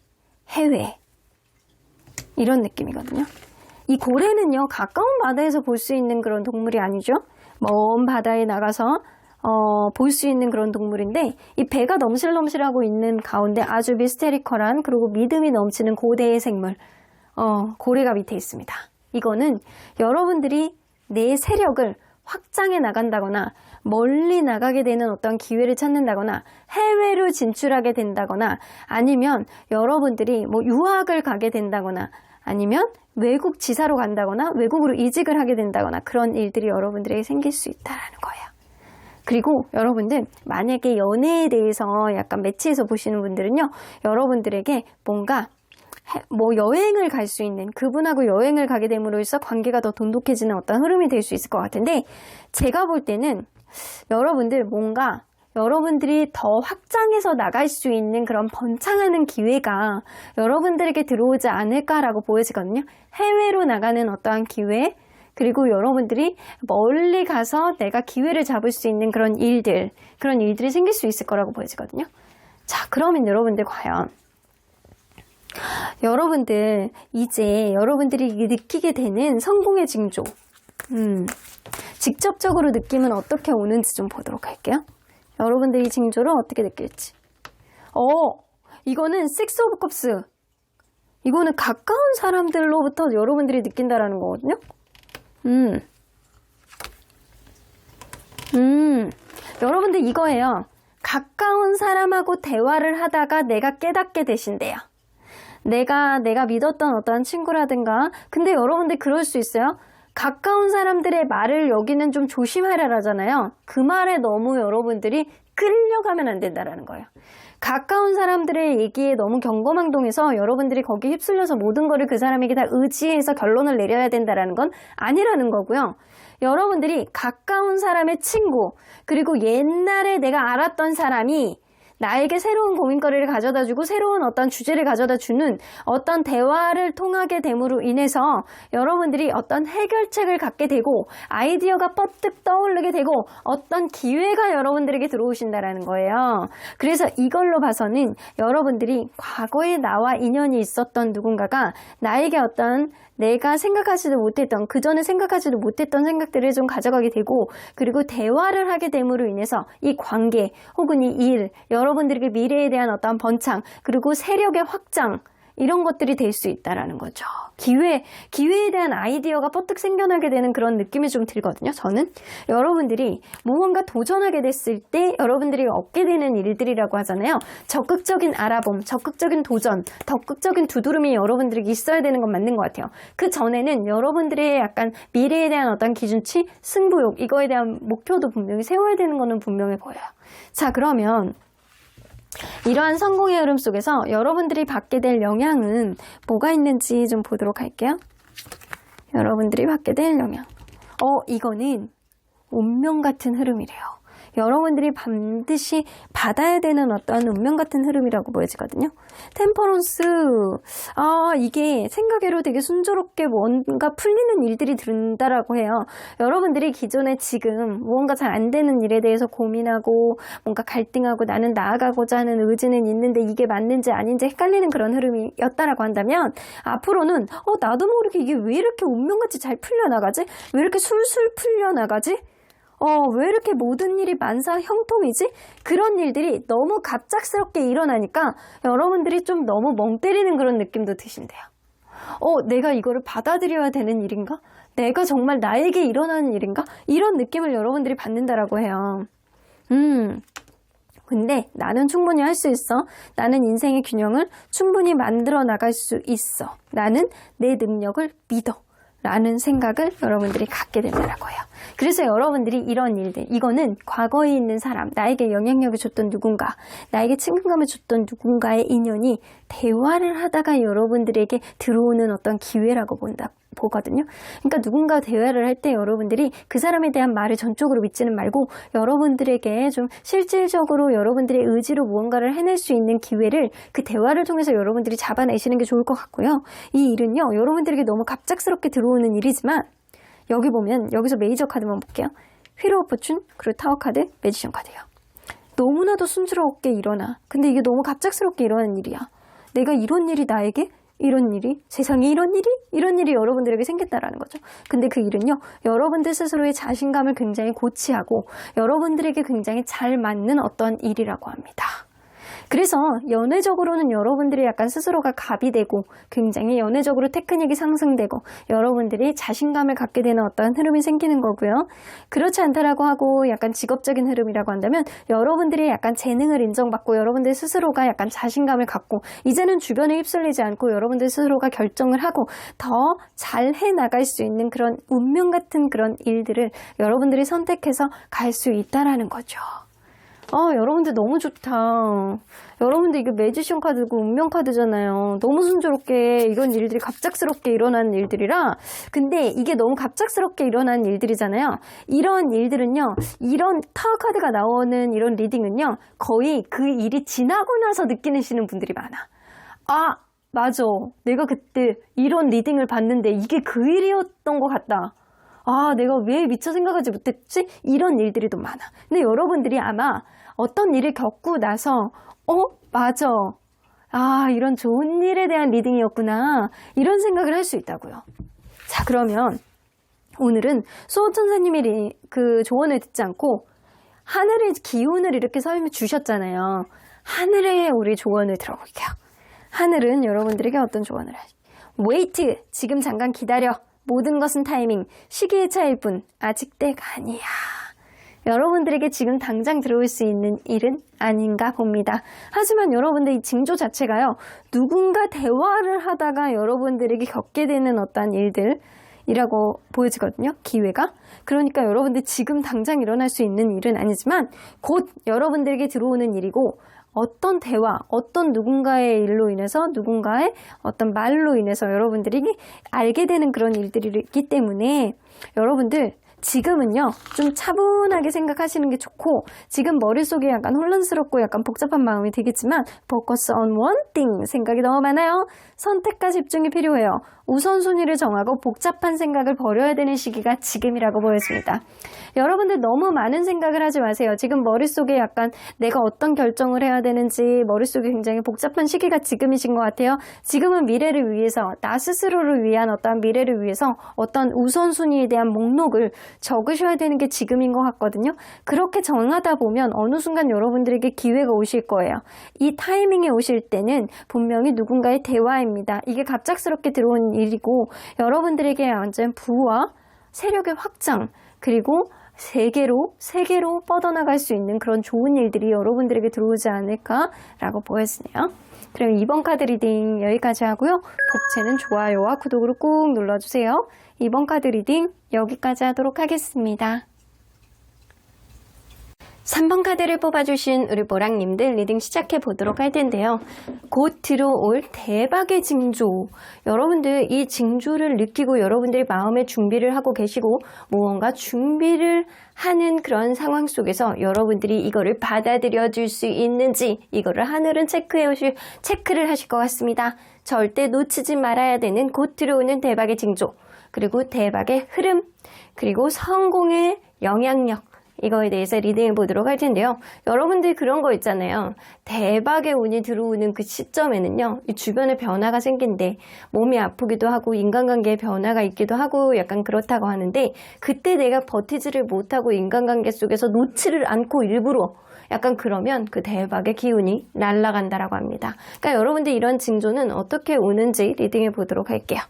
해외 이런 느낌이거든요. 이 고래는요, 가까운 바다에서 볼 수 있는 그런 동물이 아니죠. 먼 바다에 나가서 볼 수 있는 그런 동물인데 이 배가 넘실넘실하고 있는 가운데 아주 미스테리컬한 그리고 믿음이 넘치는 고대의 생물 고래가 밑에 있습니다. 이거는 여러분들이 내 세력을 확장해 나간다거나 멀리 나가게 되는 어떤 기회를 찾는다거나 해외로 진출하게 된다거나 아니면 여러분들이 뭐 유학을 가게 된다거나 아니면 외국 지사로 간다거나 외국으로 이직을 하게 된다거나 그런 일들이 여러분들에게 생길 수 있다라는 거예요. 그리고 여러분들 만약에 연애에 대해서 약간 매치해서 보시는 분들은요. 여러분들에게 뭔가 뭐 여행을 갈 수 있는 그분하고 여행을 가게 됨으로써 관계가 더 돈독해지는 어떤 흐름이 될 수 있을 것 같은데 제가 볼 때는 여러분들 뭔가 여러분들이 더 확장해서 나갈 수 있는 그런 번창하는 기회가 여러분들에게 들어오지 않을까라고 보여지거든요. 해외로 나가는 어떠한 기회 그리고 여러분들이 멀리 가서 내가 기회를 잡을 수 있는 그런 일들이 생길 수 있을 거라고 보여지거든요. 자, 그러면 여러분들 과연 여러분들 이제 여러분들이 느끼게 되는 성공의 징조 직접적으로 느낌은 어떻게 오는지 좀 보도록 할게요. 여러분들이 징조를 어떻게 느낄지. 이거는 식스 오브 컵스. 이거는 가까운 사람들로부터 여러분들이 느낀다라는 거거든요. 여러분들 이거예요. 가까운 사람하고 대화를 하다가 내가 깨닫게 되신대요. 내가 믿었던 어떤 친구라든가 근데 여러분들 그럴 수 있어요. 가까운 사람들의 말을 여기는 좀 조심하라잖아요. 그 말에 너무 여러분들이 끌려가면 안 된다라는 거예요. 가까운 사람들의 얘기에 너무 경거망동해서 여러분들이 거기에 휩쓸려서 모든 거를 그 사람에게 다 의지해서 결론을 내려야 된다라는 건 아니라는 거고요. 여러분들이 가까운 사람의 친구 그리고 옛날에 내가 알았던 사람이 나에게 새로운 고민거리를 가져다주고 새로운 어떤 주제를 가져다주는 어떤 대화를 통하게 됨으로 인해서 여러분들이 어떤 해결책을 갖게 되고 아이디어가 뻗뜩 떠오르게 되고 어떤 기회가 여러분들에게 들어오신다라는 거예요. 그래서 이걸로 봐서는 여러분들이 과거에 나와 인연이 있었던 누군가가 나에게 어떤 내가 생각하지도 못했던, 그전에 생각하지도 못했던 생각들을 좀 가져가게 되고, 그리고 대화를 하게 됨으로 인해서 이 관계 혹은 이 일, 여러분들에게 미래에 대한 어떠한 번창, 그리고 세력의 확장, 이런 것들이 될 수 있다라는 거죠. 기회에 대한 아이디어가 뻗뜩 생겨나게 되는 그런 느낌이 좀 들거든요. 저는 여러분들이 무언가 도전하게 됐을 때 여러분들이 얻게 되는 일들이라고 하잖아요. 적극적인 알아봄, 적극적인 도전, 적극적인 두드름이 여러분들에게 있어야 되는 건 맞는 것 같아요. 그 전에는 여러분들의 약간 미래에 대한 어떤 기준치, 승부욕, 이거에 대한 목표도 분명히 세워야 되는 거는 분명해 보여요. 자, 그러면 이러한 성공의 흐름 속에서 여러분들이 받게 될 영향은 뭐가 있는지 좀 보도록 할게요. 여러분들이 받게 될 영향. 이거는 운명 같은 흐름이래요. 여러분들이 반드시 받아야 되는 어떤 운명 같은 흐름이라고 보여지거든요. 템퍼런스, 이게 생각외로 되게 순조롭게 뭔가 풀리는 일들이 된다라고 해요. 여러분들이 기존에 지금 무언가 잘 안 되는 일에 대해서 고민하고 뭔가 갈등하고 나는 나아가고자 하는 의지는 있는데 이게 맞는지 아닌지 헷갈리는 그런 흐름이었다라고 한다면 앞으로는 나도 모르게 이게 왜 이렇게 운명같이 잘 풀려나가지? 왜 이렇게 술술 풀려나가지? 왜 이렇게 모든 일이 만사 형통이지? 그런 일들이 너무 갑작스럽게 일어나니까 여러분들이 좀 너무 멍 때리는 그런 느낌도 드신대요. 내가 이거를 받아들여야 되는 일인가? 내가 정말 나에게 일어나는 일인가? 이런 느낌을 여러분들이 받는다라고 해요. 근데 나는 충분히 할 수 있어. 나는 인생의 균형을 충분히 만들어 나갈 수 있어. 나는 내 능력을 믿어. 라는 생각을 여러분들이 갖게 된다라고 해요. 그래서 여러분들이 이런 일들, 이거는 과거에 있는 사람, 나에게 영향력을 줬던 누군가, 나에게 친근감을 줬던 누군가의 인연이 대화를 하다가 여러분들에게 들어오는 어떤 기회라고 보거든요. 그러니까 누군가 대화를 할 때 여러분들이 그 사람에 대한 말을 전적으로 믿지는 말고 여러분들에게 좀 실질적으로 여러분들의 의지로 무언가를 해낼 수 있는 기회를 그 대화를 통해서 여러분들이 잡아내시는 게 좋을 것 같고요. 이 일은요, 여러분들에게 너무 갑작스럽게 들어오는 일이지만 여기 보면 여기서 메이저 카드만 볼게요. 휠 오브 포춘, 그리고 타워 카드, 매지션 카드예요. 너무나도 순조롭게 일어나. 근데 이게 너무 갑작스럽게 일어나는 일이야. 내가 이런 일이 나에게 이런 일이, 세상에 이런 일이 여러분들에게 생겼다라는 거죠. 근데 그 일은요, 여러분들 스스로의 자신감을 굉장히 고취하고 여러분들에게 굉장히 잘 맞는 어떤 일이라고 합니다. 그래서 연애적으로는 여러분들이 약간 스스로가 갑이 되고 굉장히 연애적으로 테크닉이 상승되고 여러분들이 자신감을 갖게 되는 어떤 흐름이 생기는 거고요. 그렇지 않다라고 하고 약간 직업적인 흐름이라고 한다면 여러분들이 약간 재능을 인정받고 여러분들 스스로가 약간 자신감을 갖고 이제는 주변에 휩쓸리지 않고 여러분들 스스로가 결정을 하고 더 잘 해나갈 수 있는 그런 운명 같은 그런 일들을 여러분들이 선택해서 갈 수 있다라는 거죠. 여러분들 너무 좋다. 여러분들 이게 매지션 카드고 운명 카드잖아요. 너무 순조롭게 이런 일들이 갑작스럽게 일어나는 일들이라. 근데 이게 너무 갑작스럽게 일어나는 일들이잖아요. 이런 일들은요, 이런 타워 카드가 나오는 이런 리딩은요, 거의 그 일이 지나고 나서 느끼시는 분들이 많아. 맞아. 내가 그때 이런 리딩을 봤는데 이게 그 일이었던 것 같다. 내가 왜 미처 생각하지 못했지? 이런 일들이 더 많아. 근데 여러분들이 아마 어떤 일을 겪고 나서 맞아. 이런 좋은 일에 대한 리딩이었구나. 이런 생각을 할 수 있다고요. 자, 그러면 오늘은 수호천사님이 그 조언을 듣지 않고 하늘의 기운을 이렇게 설명 주셨잖아요. 하늘의 우리 조언을 들어볼게요. 하늘은 여러분들에게 어떤 조언을 하지? Wait! 지금 잠깐 기다려. 모든 것은 타이밍, 시기의 차이일 뿐 아직 때가 아니야. 여러분들에게 지금 당장 들어올 수 있는 일은 아닌가 봅니다. 하지만 여러분들 이 징조 자체가요, 누군가 대화를 하다가 여러분들에게 겪게 되는 어떤 일들이라고 보여지거든요. 기회가. 그러니까 여러분들 지금 당장 일어날 수 있는 일은 아니지만 곧 여러분들에게 들어오는 일이고, 어떤 대화, 어떤 누군가의 일로 인해서 누군가의 어떤 말로 인해서 여러분들이 알게 되는 그런 일들이 있기 때문에 여러분들 지금은요, 좀 차분하게 생각하시는 게 좋고, 지금 머릿속에 약간 혼란스럽고 약간 복잡한 마음이 되겠지만 focus on one thing, 생각이 너무 많아요. 선택과 집중이 필요해요. 우선순위를 정하고 복잡한 생각을 버려야 되는 시기가 지금이라고 보여집니다. 여러분들 너무 많은 생각을 하지 마세요. 지금 머릿속에 약간 내가 어떤 결정을 해야 되는지 머릿속에 굉장히 복잡한 시기가 지금이신 것 같아요. 지금은 미래를 위해서, 나 스스로를 위한 어떤 미래를 위해서 어떤 우선순위에 대한 목록을 적으셔야 되는 게 지금인 것 같거든요. 그렇게 정하다 보면 어느 순간 여러분들에게 기회가 오실 거예요. 이 타이밍에 오실 때는 분명히 누군가의 대화입니다. 이게 갑작스럽게 들어온 일이고 여러분들에게 완전 부와 세력의 확장, 그리고 세계로 뻗어나갈 수 있는 그런 좋은 일들이 여러분들에게 들어오지 않을까라고 보여지네요. 그럼 이번 카드 리딩 여기까지 하고요. 복채는 좋아요와 구독으로 꾹 눌러주세요. 이번 카드 리딩 여기까지 하도록 하겠습니다. 3번 카드를 뽑아주신 우리 보랑님들 리딩 시작해 보도록 할 텐데요. 곧 들어올 대박의 징조. 여러분들 이 징조를 느끼고 여러분들이 마음의 준비를 하고 계시고 무언가 준비를 하는 그런 상황 속에서 여러분들이 이거를 받아들여 줄 수 있는지 이거를 하늘은 체크를 하실 것 같습니다. 절대 놓치지 말아야 되는 곧 들어오는 대박의 징조. 그리고 대박의 흐름. 그리고 성공의 영향력. 이거에 대해서 리딩해 보도록 할 텐데요. 여러분들 그런 거 있잖아요. 대박의 운이 들어오는 그 시점에는요. 이 주변에 변화가 생긴대. 몸이 아프기도 하고 인간관계에 변화가 있기도 하고 약간 그렇다고 하는데 그때 내가 버티지를 못하고 인간관계 속에서 놓지를 않고 일부러 약간 그러면 그 대박의 기운이 날아간다라고 합니다. 그러니까 여러분들 이런 징조는 어떻게 오는지 리딩해 보도록 할게요.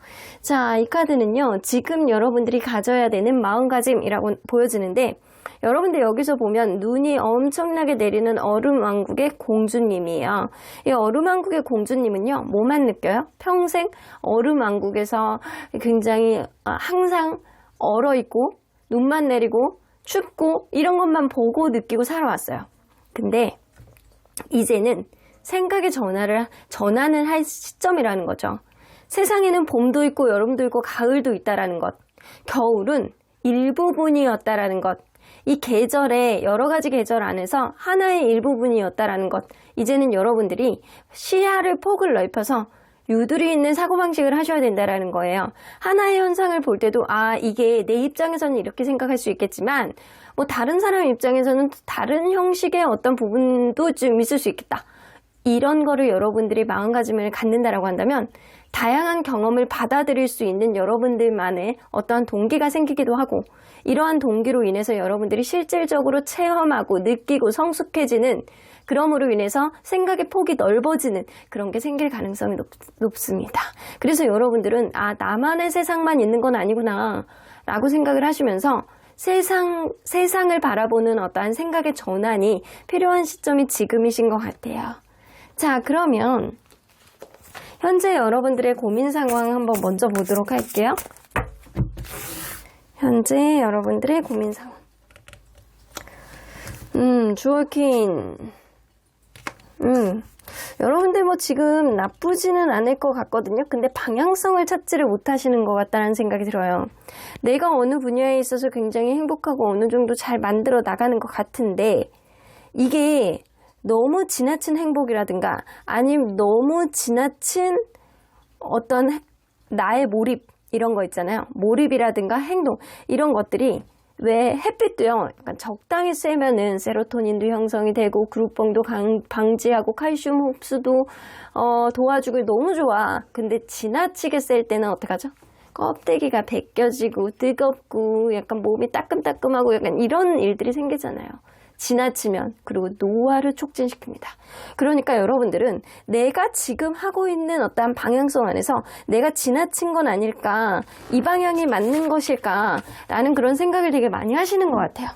자, 이 카드는요. 지금 여러분들이 가져야 되는 마음가짐이라고 보여지는데 여러분들 여기서 보면 눈이 엄청나게 내리는 얼음왕국의 공주님이에요. 이 얼음왕국의 공주님은요. 뭐만 느껴요? 평생 얼음왕국에서 굉장히 항상 얼어있고 눈만 내리고 춥고 이런 것만 보고 느끼고 살아왔어요. 근데 이제는 생각의 전환을 할 시점이라는 거죠. 세상에는 봄도 있고 여름도 있고 가을도 있다라는 것. 겨울은 일부분이었다라는 것. 이 계절의 여러 가지 계절 안에서 하나의 일부분이었다라는 것. 이제는 여러분들이 시야를 폭을 넓혀서 유두리 있는 사고방식을 하셔야 된다라는 거예요. 하나의 현상을 볼 때도 이게 내 입장에서는 이렇게 생각할 수 있겠지만 뭐 다른 사람 입장에서는 다른 형식의 어떤 부분도 좀 있을 수 있겠다. 이런 거를 여러분들이 마음가짐을 갖는다라고 한다면 다양한 경험을 받아들일 수 있는 여러분들만의 어떠한 동기가 생기기도 하고 이러한 동기로 인해서 여러분들이 실질적으로 체험하고 느끼고 성숙해지는 그럼으로 인해서 생각의 폭이 넓어지는 그런 게 생길 가능성이 높습니다. 그래서 여러분들은 나만의 세상만 있는 건 아니구나 라고 생각을 하시면서 세상을 바라보는 어떠한 생각의 전환이 필요한 시점이 지금이신 것 같아요. 자, 그러면 현재 여러분들의 고민 상황 한번 먼저 보도록 할게요. 현재 여러분들의 고민 상황. 주얼퀸. 여러분들 뭐 지금 나쁘지는 않을 것 같거든요. 근데 방향성을 찾지를 못하시는 것 같다는 생각이 들어요. 내가 어느 분야에 있어서 굉장히 행복하고 어느 정도 잘 만들어 나가는 것 같은데 이게 너무 지나친 행복이라든가 아니면 너무 지나친 어떤 나의 몰입 이런 거 있잖아요. 몰입이라든가 행동 이런 것들이 왜 햇빛도요. 약간 적당히 쐬면은 세로토닌도 형성이 되고 그룹봉도 방지하고 칼슘 흡수도 도와주고 너무 좋아. 근데 지나치게 쐴 때는 어떡하죠? 껍데기가 벗겨지고 뜨겁고 약간 몸이 따끔따끔하고 약간 이런 일들이 생기잖아요. 지나치면. 그리고 노화를 촉진시킵니다. 그러니까 여러분들은 내가 지금 하고 있는 어떠한 방향성 안에서 내가 지나친 건 아닐까, 이 방향이 맞는 것일까 라는 그런 생각을 되게 많이 하시는 것 같아요.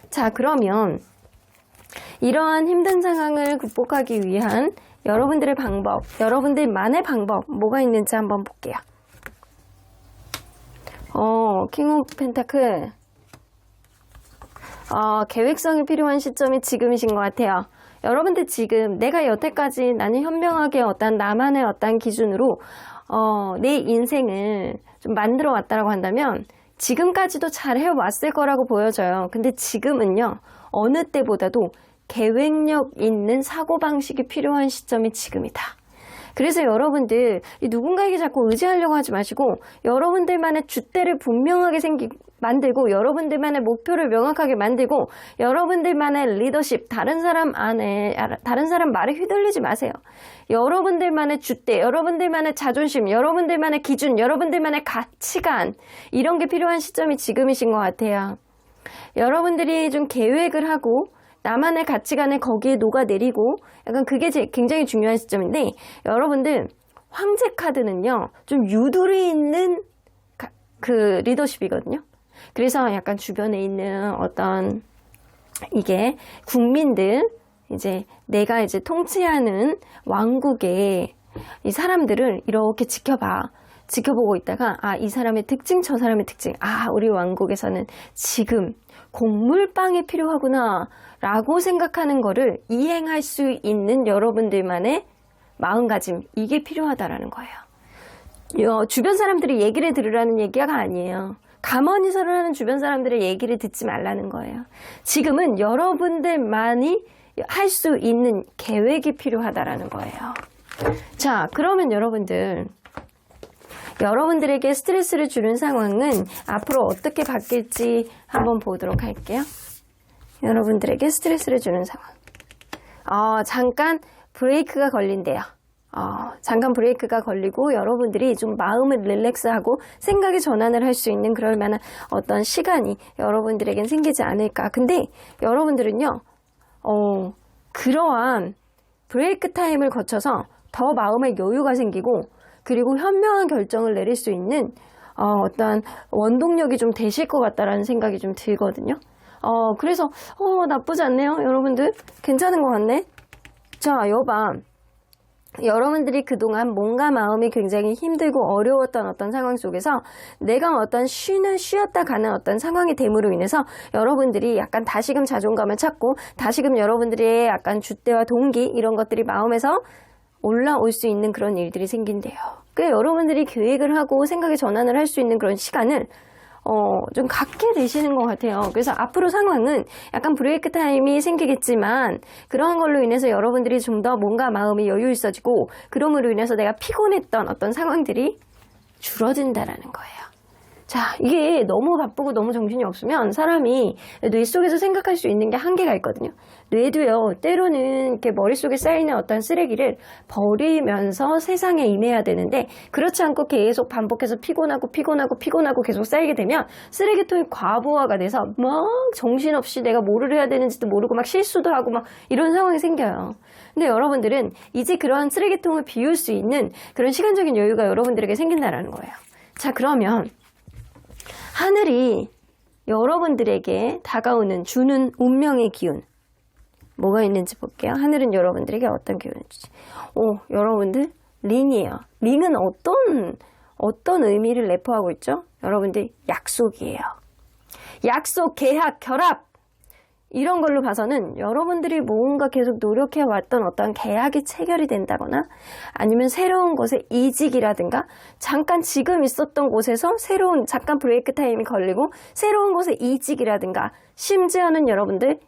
자, 그러면 이러한 힘든 상황을 극복하기 위한 여러분들의 방법, 여러분들만의 방법 뭐가 있는지 한번 볼게요. 킹 오브 펜타클. 계획성이 필요한 시점이 지금이신 것 같아요. 여러분들 지금 내가 여태까지 나는 현명하게 어떤 나만의 어떤 기준으로 내 인생을 좀 만들어 왔다라고 한다면 지금까지도 잘 해왔을 거라고 보여져요. 근데 지금은요, 어느 때보다도 계획력 있는 사고방식이 필요한 시점이 지금이다. 그래서 여러분들 누군가에게 자꾸 의지하려고 하지 마시고 여러분들만의 줏대를 분명하게 만들고 여러분들만의 목표를 명확하게 만들고 여러분들만의 리더십, 다른 사람 말에 휘둘리지 마세요. 여러분들만의 줏대, 여러분들만의 자존심, 여러분들만의 기준, 여러분들만의 가치관, 이런 게 필요한 시점이 지금이신 것 같아요. 여러분들이 좀 계획을 하고 나만의 가치관을 거기에 녹아내리고 약간 그게 굉장히 중요한 시점인데, 여러분들 황제 카드는요 좀 유도리 있는 그 리더십이거든요. 그래서 약간 주변에 있는 어떤 이게 국민들, 이제 내가 이제 통치하는 왕국의 이 사람들을 이렇게 지켜보고 있다가, 아, 이 사람의 특징, 저 사람의 특징, 아, 우리 왕국에서는 지금 곡물빵이 필요하구나 라고 생각하는 거를 이행할 수 있는 여러분들만의 마음가짐, 이게 필요하다라는 거예요. 주변 사람들이 얘기를 들으라는 얘기가 아니에요. 가만히 서라는 주변 사람들의 얘기를 듣지 말라는 거예요. 지금은 여러분들만이 할 수 있는 계획이 필요하다라는 거예요. 자, 그러면 여러분들에게 스트레스를 주는 상황은 앞으로 어떻게 바뀔지 한번 보도록 할게요. 여러분들에게 스트레스를 주는 상황. 잠깐 브레이크가 걸린대요. 잠깐 브레이크가 걸리고 여러분들이 좀 마음을 릴렉스하고 생각의 전환을 할 수 있는 그럴 만한 어떤 시간이 여러분들에겐 생기지 않을까. 근데 여러분들은요, 그러한 브레이크 타임을 거쳐서 더 마음의 여유가 생기고, 그리고 현명한 결정을 내릴 수 있는 어떤 원동력이 좀 되실 것 같다라는 생각이 좀 들거든요. 그래서 나쁘지 않네요. 여러분들 괜찮은 것 같네. 자, 여밤 여러분들이 그동안 몸과 마음이 굉장히 힘들고 어려웠던 어떤 상황 속에서 내가 어떤 쉬었다 가는 어떤 상황이 됨으로 인해서 여러분들이 약간 다시금 자존감을 찾고 다시금 여러분들의 약간 줏대와 동기, 이런 것들이 마음에서 올라올 수 있는 그런 일들이 생긴대요. 그래서 여러분들이 계획을 하고 생각의 전환을 할 수 있는 그런 시간을 좀 갖게 되시는 것 같아요. 그래서 앞으로 상황은 약간 브레이크 타임이 생기겠지만, 그러한 걸로 인해서 여러분들이 좀 더 몸과 마음이 여유 있어지고, 그럼으로 인해서 내가 피곤했던 어떤 상황들이 줄어든다라는 거예요. 자, 이게 너무 바쁘고 너무 정신이 없으면 사람이 뇌 속에서 생각할 수 있는 게 한계가 있거든요. 뇌도요, 때로는 이렇게 머릿속에 쌓이는 어떤 쓰레기를 버리면서 세상에 임해야 되는데, 그렇지 않고 계속 반복해서 피곤하고 계속 쌓이게 되면 쓰레기통이 과부하가 돼서 막 정신없이 내가 뭐를 해야 되는지도 모르고 막 실수도 하고 막 이런 상황이 생겨요. 근데 여러분들은 이제 그러한 쓰레기통을 비울 수 있는 그런 시간적인 여유가 여러분들에게 생긴다라는 거예요. 자, 그러면 하늘이 여러분들에게 주는 운명의 기운, 뭐가 있는지 볼게요. 하늘은 여러분들에게 어떤 기운을 주지? 여러분들 링이에요. 링은 어떤 의미를 내포하고 있죠? 여러분들 약속이에요. 약속, 계약, 결합, 이런 걸로 봐서는 여러분들이 뭔가 계속 노력해왔던 어떤 계약이 체결이 된다거나, 아니면 새로운 곳에 이직이라든가, 잠깐 지금 있었던 곳에서 잠깐 브레이크 타임이 걸리고 새로운 곳에 이직이라든가, 심지어는 여러분들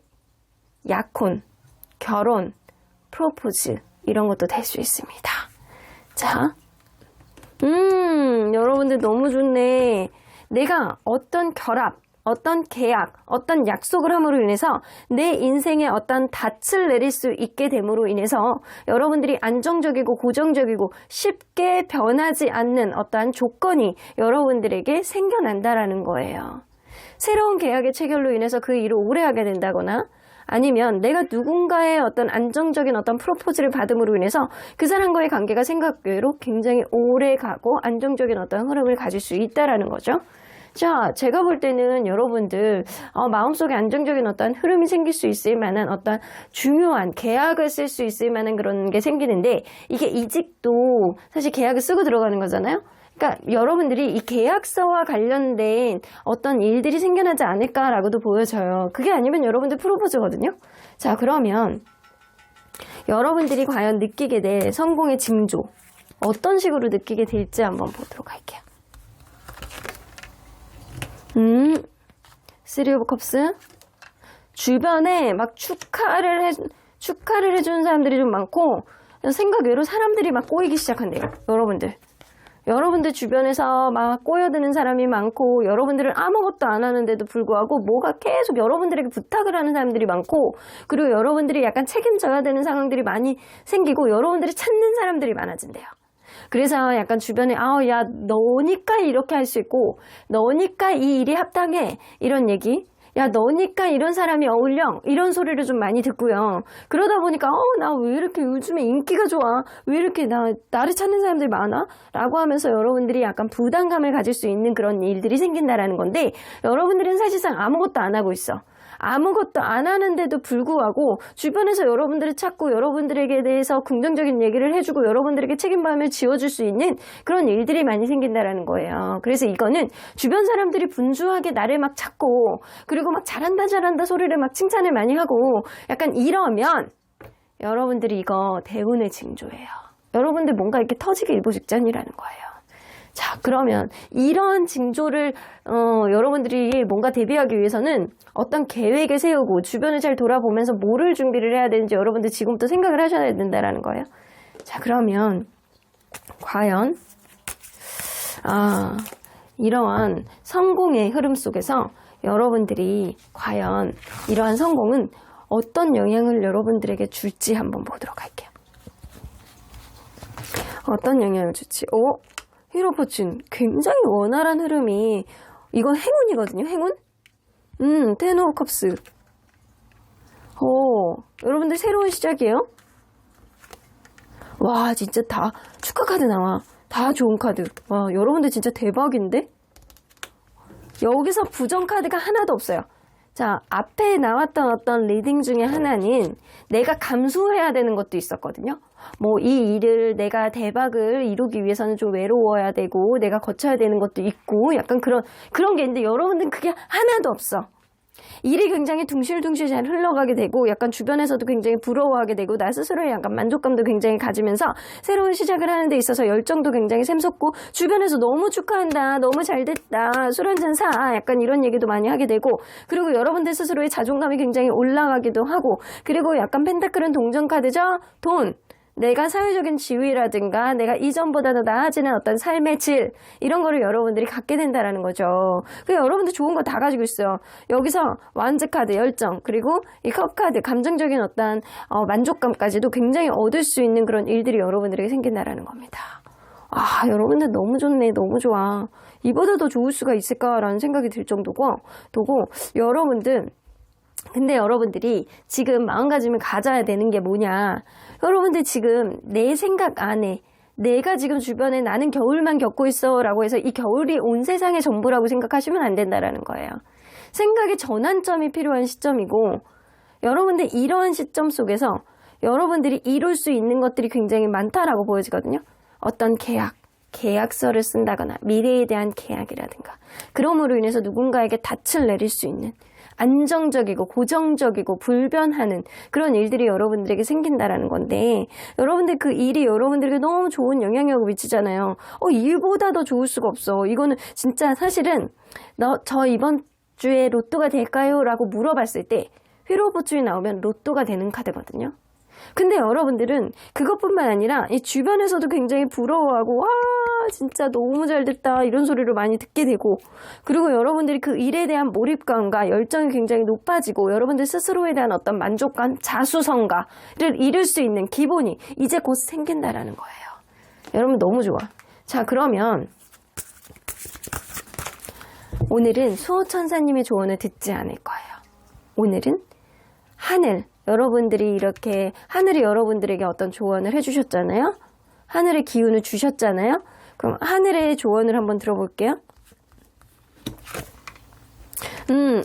약혼, 결혼, 프로포즈, 이런 것도 될 수 있습니다. 자, 여러분들 너무 좋네. 내가 어떤 결합, 어떤 계약, 어떤 약속을 함으로 인해서 내 인생에 어떤 닻을 내릴 수 있게 됨으로 인해서 여러분들이 안정적이고 고정적이고 쉽게 변하지 않는 어떠한 조건이 여러분들에게 생겨난다라는 거예요. 새로운 계약의 체결로 인해서 그 일을 오래 하게 된다거나, 아니면 내가 누군가의 어떤 안정적인 어떤 프로포즈를 받음으로 인해서 그 사람과의 관계가 생각외로 굉장히 오래 가고 안정적인 어떤 흐름을 가질 수 있다라는 거죠. 자, 제가 볼 때는 여러분들 마음속에 안정적인 어떤 흐름이 생길 수 있을 만한 어떤 중요한 계약을 쓸 수 있을 만한 그런 게 생기는데, 이게 이직도 사실 계약을 쓰고 들어가는 거잖아요. 그러니까 여러분들이 이 계약서와 관련된 어떤 일들이 생겨나지 않을까라고도 보여져요. 그게 아니면 여러분들 프로포즈거든요. 자, 그러면 여러분들이 과연 느끼게 될 성공의 징조, 어떤 식으로 느끼게 될지 한번 보도록 할게요. 쓰리 오브 컵스. 주변에 막 축하를 해주는 사람들이 좀 많고, 생각 외로 사람들이 막 꼬이기 시작한대요. 여러분들 주변에서 막 꼬여드는 사람이 많고, 여러분들은 아무것도 안 하는데도 불구하고 뭐가 계속 여러분들에게 부탁을 하는 사람들이 많고, 그리고 여러분들이 약간 책임져야 되는 상황들이 많이 생기고, 여러분들이 찾는 사람들이 많아진대요. 그래서 약간 주변에 야 너니까 이렇게 할 수 있고, 너니까 이 일이 합당해, 이런 얘기, 야 너니까 이런 사람이 어울려, 이런 소리를 좀 많이 듣고요. 그러다 보니까 나 왜 이렇게 요즘에 인기가 좋아, 왜 이렇게 나를 찾는 사람들이 많아? 라고 하면서 여러분들이 약간 부담감을 가질 수 있는 그런 일들이 생긴다라는 건데, 여러분들은 사실상 아무것도 안 하고 있어. 아무것도 안 하는데도 불구하고 주변에서 여러분들을 찾고, 여러분들에게 대해서 긍정적인 얘기를 해주고, 여러분들에게 책임감을 지어줄 수 있는 그런 일들이 많이 생긴다라는 거예요. 그래서 이거는 주변 사람들이 분주하게 나를 막 찾고, 그리고 막 잘한다 소리를 막 칭찬을 많이 하고, 약간 이러면 여러분들이 이거 대운의 징조예요. 여러분들 뭔가 이렇게 터지기 일보 직전이라는 거예요. 자, 그러면 이런 징조를 여러분들이 뭔가 대비하기 위해서는 어떤 계획을 세우고 주변을 잘 돌아보면서 뭐를 준비를 해야 되는지 여러분들 지금부터 생각을 하셔야 된다라는 거예요. 자, 그러면 과연 이러한 성공의 흐름 속에서 여러분들이 과연 이러한 성공은 어떤 영향을 여러분들에게 줄지 한번 보도록 할게요. 어떤 영향을 줄지. 히로포춘 굉장히 원활한 흐름이, 이건 행운이거든요. 행운? 텐 오브 컵스. 여러분들 새로운 시작이에요. 와, 진짜 다 축하 카드 나와. 다 좋은 카드. 와, 여러분들 진짜 대박인데? 여기서 부정 카드가 하나도 없어요. 자, 앞에 나왔던 어떤 리딩 중에 하나는 내가 감수해야 되는 것도 있었거든요. 뭐 이 일을 내가 대박을 이루기 위해서는 좀 외로워야 되고, 내가 거쳐야 되는 것도 있고, 약간 그런 게 있는데, 여러분들은 그게 하나도 없어. 일이 굉장히 둥실둥실 잘 흘러가게 되고, 약간 주변에서도 굉장히 부러워하게 되고, 나 스스로의 약간 만족감도 굉장히 가지면서 새로운 시작을 하는 데 있어서 열정도 굉장히 샘솟고, 주변에서 너무 축하한다, 너무 잘됐다, 술 한잔 사, 약간 이런 얘기도 많이 하게 되고, 그리고 여러분들 스스로의 자존감이 굉장히 올라가기도 하고, 그리고 약간 펜타클은 동전 카드죠? 돈. 내가 사회적인 지위라든가 내가 이전보다 더 나아지는 어떤 삶의 질, 이런 거를 여러분들이 갖게 된다라는 거죠. 여러분들 좋은 거 다 가지고 있어요. 여기서 완즈 카드, 열정, 그리고 이 컵 카드, 감정적인 어떤 만족감까지도 굉장히 얻을 수 있는 그런 일들이 여러분들에게 생긴다라는 겁니다. 여러분들 너무 좋네, 너무 좋아. 이보다 더 좋을 수가 있을까라는 생각이 들 정도고, 근데 여러분들이 지금 마음가짐을 가져야 되는 게 뭐냐. 여러분들 지금 내 생각 안에, 내가 지금 주변에 나는 겨울만 겪고 있어 라고 해서 이 겨울이 온 세상의 전부라고 생각하시면 안 된다라는 거예요. 생각의 전환점이 필요한 시점이고, 여러분들 이러한 시점 속에서 여러분들이 이룰 수 있는 것들이 굉장히 많다라고 보여지거든요. 어떤 계약서를 쓴다거나 미래에 대한 계약이라든가, 그럼으로 인해서 누군가에게 닻을 내릴 수 있는 안정적이고 고정적이고 불변하는 그런 일들이 여러분들에게 생긴다라는 건데, 여러분들 그 일이 여러분들에게 너무 좋은 영향력을 미치잖아요. 일보다 더 좋을 수가 없어. 이거는 진짜 사실은 저 이번 주에 로또가 될까요? 라고 물어봤을 때 휘로포춘이 나오면 로또가 되는 카드거든요. 근데 여러분들은 그것뿐만 아니라 이 주변에서도 굉장히 부러워하고, 진짜 너무 잘 됐다, 이런 소리를 많이 듣게 되고, 그리고 여러분들이 그 일에 대한 몰입감과 열정이 굉장히 높아지고, 여러분들 스스로에 대한 어떤 만족감, 자수성가를 이룰 수 있는 기본이 이제 곧 생긴다라는 거예요. 여러분 너무 좋아. 자, 그러면 오늘은 수호천사님의 조언을 듣지 않을 거예요. 오늘은 여러분들이 이렇게 하늘이 여러분들에게 어떤 조언을 해주셨잖아요. 하늘의 기운을 주셨잖아요. 그럼 하늘의 조언을 한번 들어볼게요.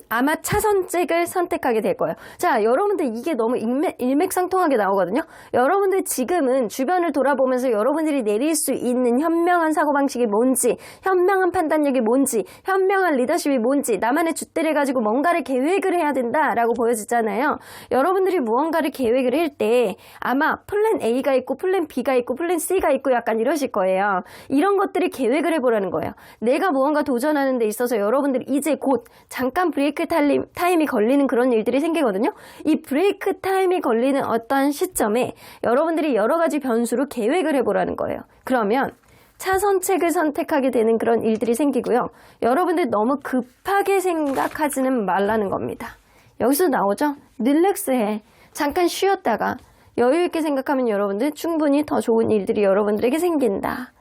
아마 차선책을 선택하게 될 거예요. 자, 여러분들 이게 너무 일맥상통하게 나오거든요. 여러분들 지금은 주변을 돌아보면서 여러분들이 내릴 수 있는 현명한 사고방식이 뭔지, 현명한 판단력이 뭔지, 현명한 리더십이 뭔지, 나만의 줏대를 가지고 뭔가를 계획을 해야 된다라고 보여지잖아요. 여러분들이 무언가를 계획을 할 때 아마 플랜 A가 있고 플랜 B가 있고 플랜 C가 있고 약간 이러실 거예요. 이런 것들을 계획을 해보라는 거예요. 내가 무언가 도전하는 데 있어서 여러분들이 이제 곧 잠깐 브레이크 타임이 걸리는 그런 일들이 생기거든요. 이 브레이크 타임이 걸리는 어떠한 시점에 여러분들이 여러 가지 변수로 계획을 해보라는 거예요. 그러면 차선책을 선택하게 되는 그런 일들이 생기고요. 여러분들 너무 급하게 생각하지는 말라는 겁니다. 여기서 나오죠? 릴렉스해. 잠깐 쉬었다가 여유 있게 생각하면 여러분들 충분히 더 좋은 일들이 여러분들에게 생긴다.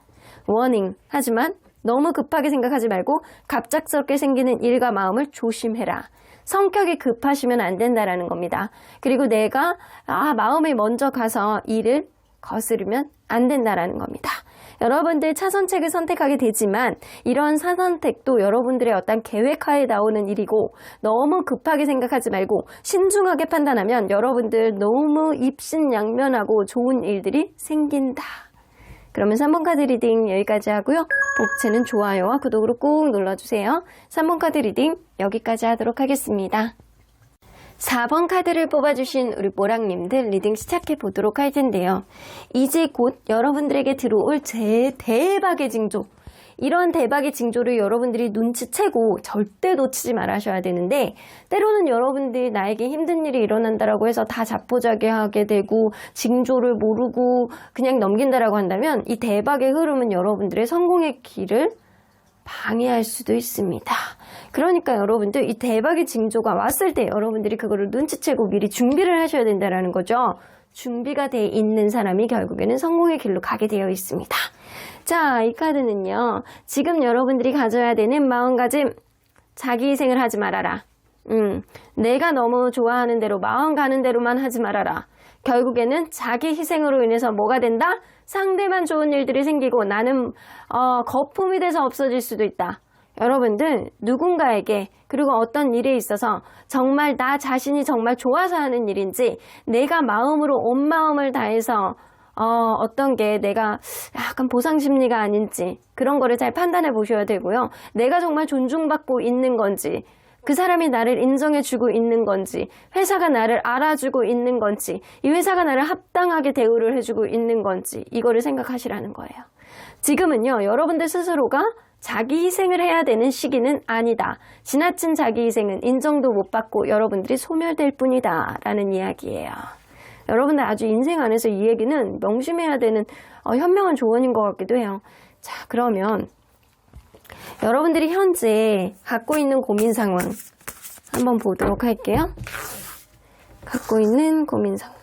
워닝. 하지만 너무 급하게 생각하지 말고 갑작스럽게 생기는 일과 마음을 조심해라. 성격이 급하시면 안 된다라는 겁니다. 그리고 내가 마음이 먼저 가서 일을 거스르면 안 된다라는 겁니다. 여러분들 차선책을 선택하게 되지만 이런 차선택도 여러분들의 어떤 계획하에 나오는 일이고 너무 급하게 생각하지 말고 신중하게 판단하면 여러분들 너무 입신양면하고 좋은 일들이 생긴다. 그러면 3번 카드 리딩 여기까지 하고요. 복채는 좋아요와 구독으로 꾹 눌러주세요. 3번 카드 리딩 여기까지 하도록 하겠습니다. 4번 카드를 뽑아주신 우리 모랑님들 리딩 시작해 보도록 할 텐데요. 이제 곧 여러분들에게 들어올 대박의 징조. 이런 대박의 징조를 여러분들이 눈치채고 절대 놓치지 말아셔야 되는데 때로는 여러분들이 나에게 힘든 일이 일어난다라고 해서 다 자포자기하게 되고 징조를 모르고 그냥 넘긴다라고 한다면 이 대박의 흐름은 여러분들의 성공의 길을 방해할 수도 있습니다. 그러니까 여러분들 이 대박의 징조가 왔을 때 여러분들이 그거를 눈치채고 미리 준비를 하셔야 된다는 거죠. 준비가 돼 있는 사람이 결국에는 성공의 길로 가게 되어 있습니다. 자, 이 카드는요. 지금 여러분들이 가져야 되는 마음가짐. 자기 희생을 하지 말아라. 내가 너무 좋아하는 대로 마음 가는 대로만 하지 말아라. 결국에는 자기 희생으로 인해서 뭐가 된다? 상대만 좋은 일들이 생기고 나는 거품이 돼서 없어질 수도 있다. 여러분들 누군가에게 그리고 어떤 일에 있어서 정말 나 자신이 정말 좋아서 하는 일인지 내가 마음으로 온 마음을 다해서 어떤 게 내가 약간 보상 심리가 아닌지 그런 거를 잘 판단해 보셔야 되고요. 내가 정말 존중받고 있는 건지 그 사람이 나를 인정해주고 있는 건지 회사가 나를 알아주고 있는 건지 이 회사가 나를 합당하게 대우를 해주고 있는 건지 이거를 생각하시라는 거예요. 지금은요. 여러분들 스스로가 자기 희생을 해야 되는 시기는 아니다. 지나친 자기 희생은 인정도 못 받고 여러분들이 소멸될 뿐이다 라는 이야기예요. 여러분들 아주 인생 안에서 이 얘기는 명심해야 되는 현명한 조언인 것 같기도 해요. 자, 그러면 여러분들이 현재 갖고 있는 고민 상황 한번 보도록 할게요. 갖고 있는 고민 상황.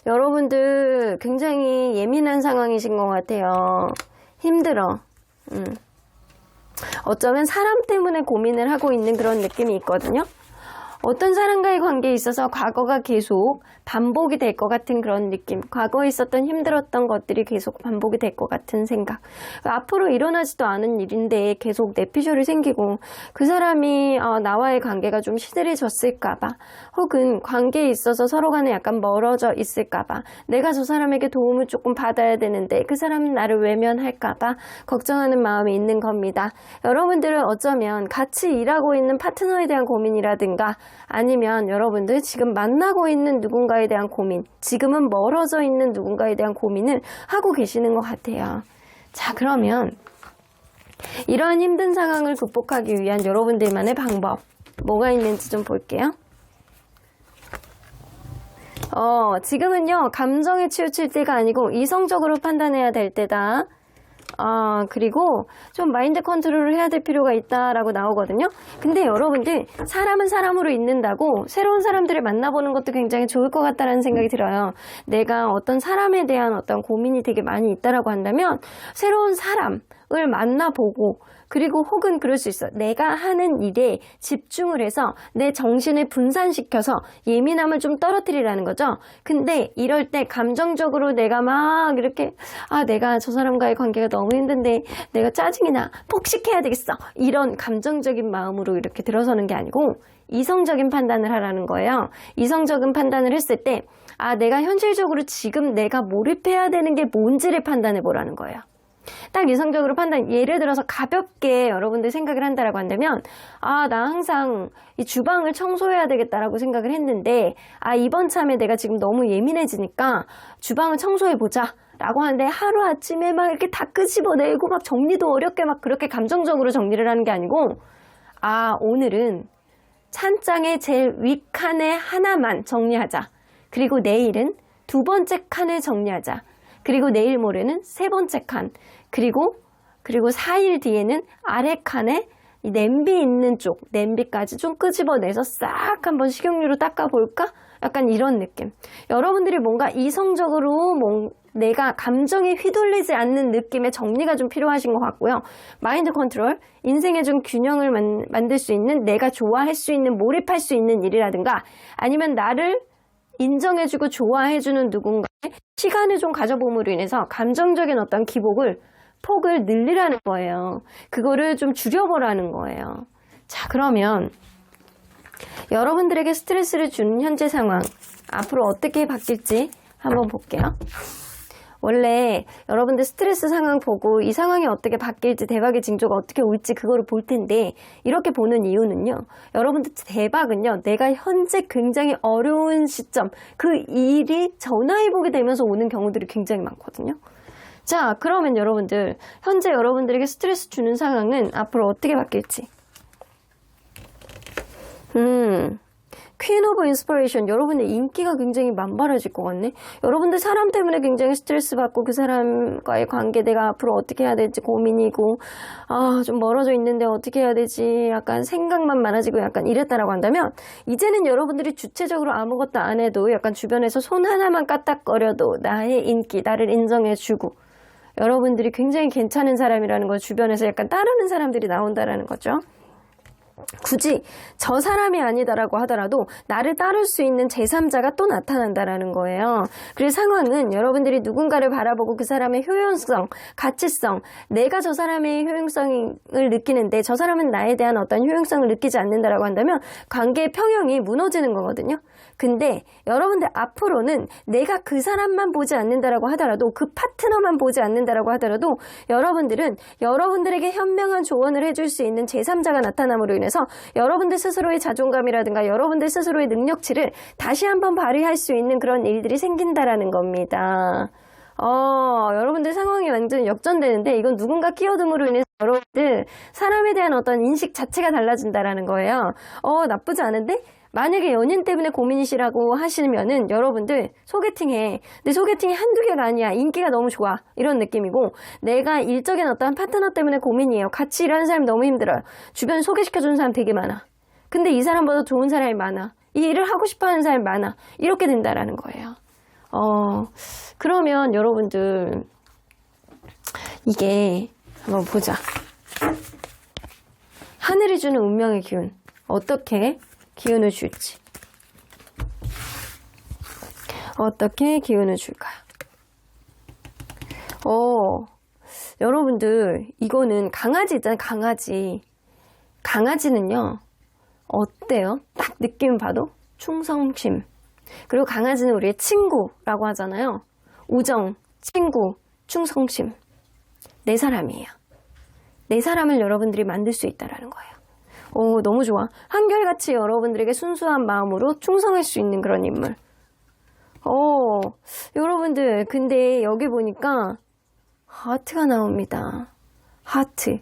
여러분들 굉장히 예민한 상황이신 것 같아요. 힘들어. 어쩌면 사람 때문에 고민을 하고 있는 그런 느낌이 있거든요. 어떤 사람과의 관계에 있어서 과거가 계속 반복이 될 것 같은 그런 느낌. 과거에 있었던 힘들었던 것들이 계속 반복이 될 것 같은 생각. 앞으로 일어나지도 않은 일인데 계속 내피셜이 생기고 그 사람이 나와의 관계가 좀 시들해졌을까봐 혹은 관계에 있어서 서로 간에 약간 멀어져 있을까봐 내가 저 사람에게 도움을 조금 받아야 되는데 그 사람은 나를 외면할까봐 걱정하는 마음이 있는 겁니다. 여러분들은 어쩌면 같이 일하고 있는 파트너에 대한 고민이라든가 아니면 여러분들 지금 만나고 있는 누군가에 대한 고민, 지금은 멀어져 있는 누군가에 대한 고민을 하고 계시는 것 같아요. 자, 그러면 이러한 힘든 상황을 극복하기 위한 여러분들만의 방법 뭐가 있는지 좀 볼게요. 지금은요 감정에 치우칠 때가 아니고 이성적으로 판단해야 될 때다. 그리고 좀 마인드 컨트롤을 해야 될 필요가 있다라고 나오거든요. 근데 여러분들 사람은 사람으로 있는다고 새로운 사람들을 만나보는 것도 굉장히 좋을 것 같다는 생각이 들어요. 내가 어떤 사람에 대한 어떤 고민이 되게 많이 있다라고 한다면 새로운 사람을 만나보고 그리고 혹은 그럴 수 있어. 내가 하는 일에 집중을 해서 내 정신을 분산시켜서 예민함을 좀 떨어뜨리라는 거죠. 근데 이럴 때 감정적으로 내가 막 이렇게 내가 저 사람과의 관계가 너무 힘든데 내가 짜증이 나. 폭식해야 되겠어. 이런 감정적인 마음으로 이렇게 들어서는 게 아니고 이성적인 판단을 하라는 거예요. 이성적인 판단을 했을 때 내가 현실적으로 지금 내가 몰입해야 되는 게 뭔지를 판단해 보라는 거예요. 딱 이성적으로 판단, 예를 들어서 가볍게 여러분들 생각을 한다라고 한다면 나 항상 이 주방을 청소해야 되겠다라고 생각을 했는데 이번 참에 내가 지금 너무 예민해지니까 주방을 청소해보자 라고 하는데 하루아침에 막 이렇게 다 끄집어내고 막 정리도 어렵게 막 그렇게 감정적으로 정리를 하는 게 아니고, 오늘은 찬장의 제일 윗칸에 하나만 정리하자. 그리고 내일은 두 번째 칸을 정리하자. 그리고 내일 모레는 세 번째 칸. 그리고 4일 뒤에는 아래 칸에 이 냄비 있는 쪽, 냄비까지 좀 끄집어내서 싹 한번 식용유로 닦아볼까? 약간 이런 느낌. 여러분들이 뭔가 이성적으로 내가 감정에 휘둘리지 않는 느낌의 정리가 좀 필요하신 것 같고요. 마인드 컨트롤, 인생에 좀 균형을 만들 수 있는, 내가 좋아할 수 있는, 몰입할 수 있는 일이라든가, 아니면 나를 인정해주고 좋아해주는 누군가의 시간을 좀 가져봄으로 인해서 감정적인 어떤 폭을 늘리라는 거예요. 그거를 좀 줄여보라는 거예요. 자, 그러면 여러분들에게 스트레스를 주는 현재 상황, 앞으로 어떻게 바뀔지 한번 볼게요. 원래 여러분들 스트레스 상황 보고 이 상황이 어떻게 바뀔지, 대박의 징조가 어떻게 올지 그거를 볼 텐데, 이렇게 보는 이유는요, 여러분들 대박은요, 내가 현재 굉장히 어려운 시점, 그 일이 전화해보게 되면서 오는 경우들이 굉장히 많거든요. 자, 그러면 여러분들, 현재 여러분들에게 스트레스 주는 상황은 앞으로 어떻게 바뀔지. 퀸 오브 인스피레이션, 여러분의 인기가 굉장히 만발해질 것 같네. 여러분들 사람 때문에 굉장히 스트레스 받고 그 사람과의 관계 내가 앞으로 어떻게 해야 될지 고민이고, 좀 멀어져 있는데 어떻게 해야 되지, 약간 생각만 많아지고 약간 이랬다라고 한다면, 이제는 여러분들이 주체적으로 아무것도 안 해도 약간 주변에서 손 하나만 까딱거려도 나의 인기, 나를 인정해주고, 여러분들이 굉장히 괜찮은 사람이라는 걸 주변에서 약간 따르는 사람들이 나온다라는 거죠. 굳이 저 사람이 아니다라고 하더라도 나를 따를 수 있는 제3자가 또 나타난다라는 거예요. 그래서 상황은 여러분들이 누군가를 바라보고 그 사람의 효용성, 가치성, 내가 저 사람의 효용성을 느끼는데 저 사람은 나에 대한 어떤 효용성을 느끼지 않는다라고 한다면 관계의 평형이 무너지는 거거든요. 근데 여러분들 앞으로는 내가 그 사람만 보지 않는다라고 하더라도, 그 파트너만 보지 않는다라고 하더라도, 여러분들은 여러분들에게 현명한 조언을 해줄 수 있는 제3자가 나타남으로 인해서 여러분들 스스로의 자존감이라든가 여러분들 스스로의 능력치를 다시 한번 발휘할 수 있는 그런 일들이 생긴다라는 겁니다. 여러분들 상황이 완전 역전되는데, 이건 누군가 끼어듦으로 인해서 여러분들 사람에 대한 어떤 인식 자체가 달라진다라는 거예요. 나쁘지 않은데? 만약에 연인 때문에 고민이시라고 하시면은 여러분들 소개팅해. 근데 소개팅이 한두 개가 아니야. 인기가 너무 좋아. 이런 느낌이고, 내가 일적인 어떤 파트너 때문에 고민이에요. 같이 일하는 사람이 너무 힘들어요. 주변에 소개시켜주는 사람 되게 많아. 근데 이 사람보다 좋은 사람이 많아. 이 일을 하고 싶어하는 사람이 많아. 이렇게 된다라는 거예요. 그러면 여러분들 이게 한번 보자. 하늘이 주는 운명의 기운, 어떻게 기운을 줄지, 어떻게 기운을 줄까요? 여러분들 이거는 강아지잖아요. 강아지는요 어때요? 딱 느낌 봐도 충성심. 그리고 강아지는 우리의 친구라고 하잖아요. 우정, 친구, 충성심. 내 사람이에요. 내 사람을 여러분들이 만들 수 있다라는 거예요. 너무 좋아. 한결같이 여러분들에게 순수한 마음으로 충성할 수 있는 그런 인물. 여러분들, 근데 여기 보니까 하트가 나옵니다. 하트.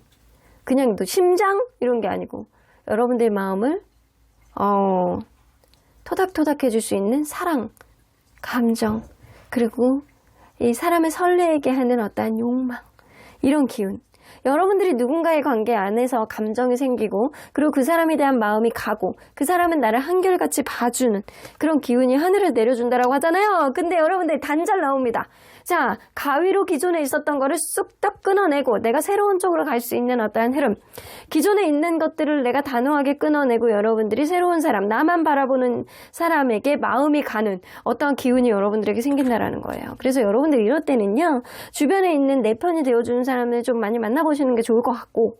그냥 심장? 이런 게 아니고, 여러분들의 마음을 토닥토닥 해줄 수 있는 사랑, 감정, 그리고 이 사람을 설레게 하는 어떠한 욕망, 이런 기운. 여러분들이 누군가의 관계 안에서 감정이 생기고, 그리고 그 사람에 대한 마음이 가고, 그 사람은 나를 한결같이 봐주는 그런 기운이 하늘을 내려준다라고 하잖아요. 근데 여러분들 단잘 나옵니다. 자, 가위로 기존에 있었던 거를 쑥떡 끊어내고 내가 새로운 쪽으로 갈 수 있는 어떠한 흐름, 기존에 있는 것들을 내가 단호하게 끊어내고 여러분들이 새로운 사람, 나만 바라보는 사람에게 마음이 가는 어떠한 기운이 여러분들에게 생긴다라는 거예요. 그래서 여러분들 이럴 때는요, 주변에 있는 내 편이 되어주는 사람을 좀 많이 만나보시는 게 좋을 것 같고,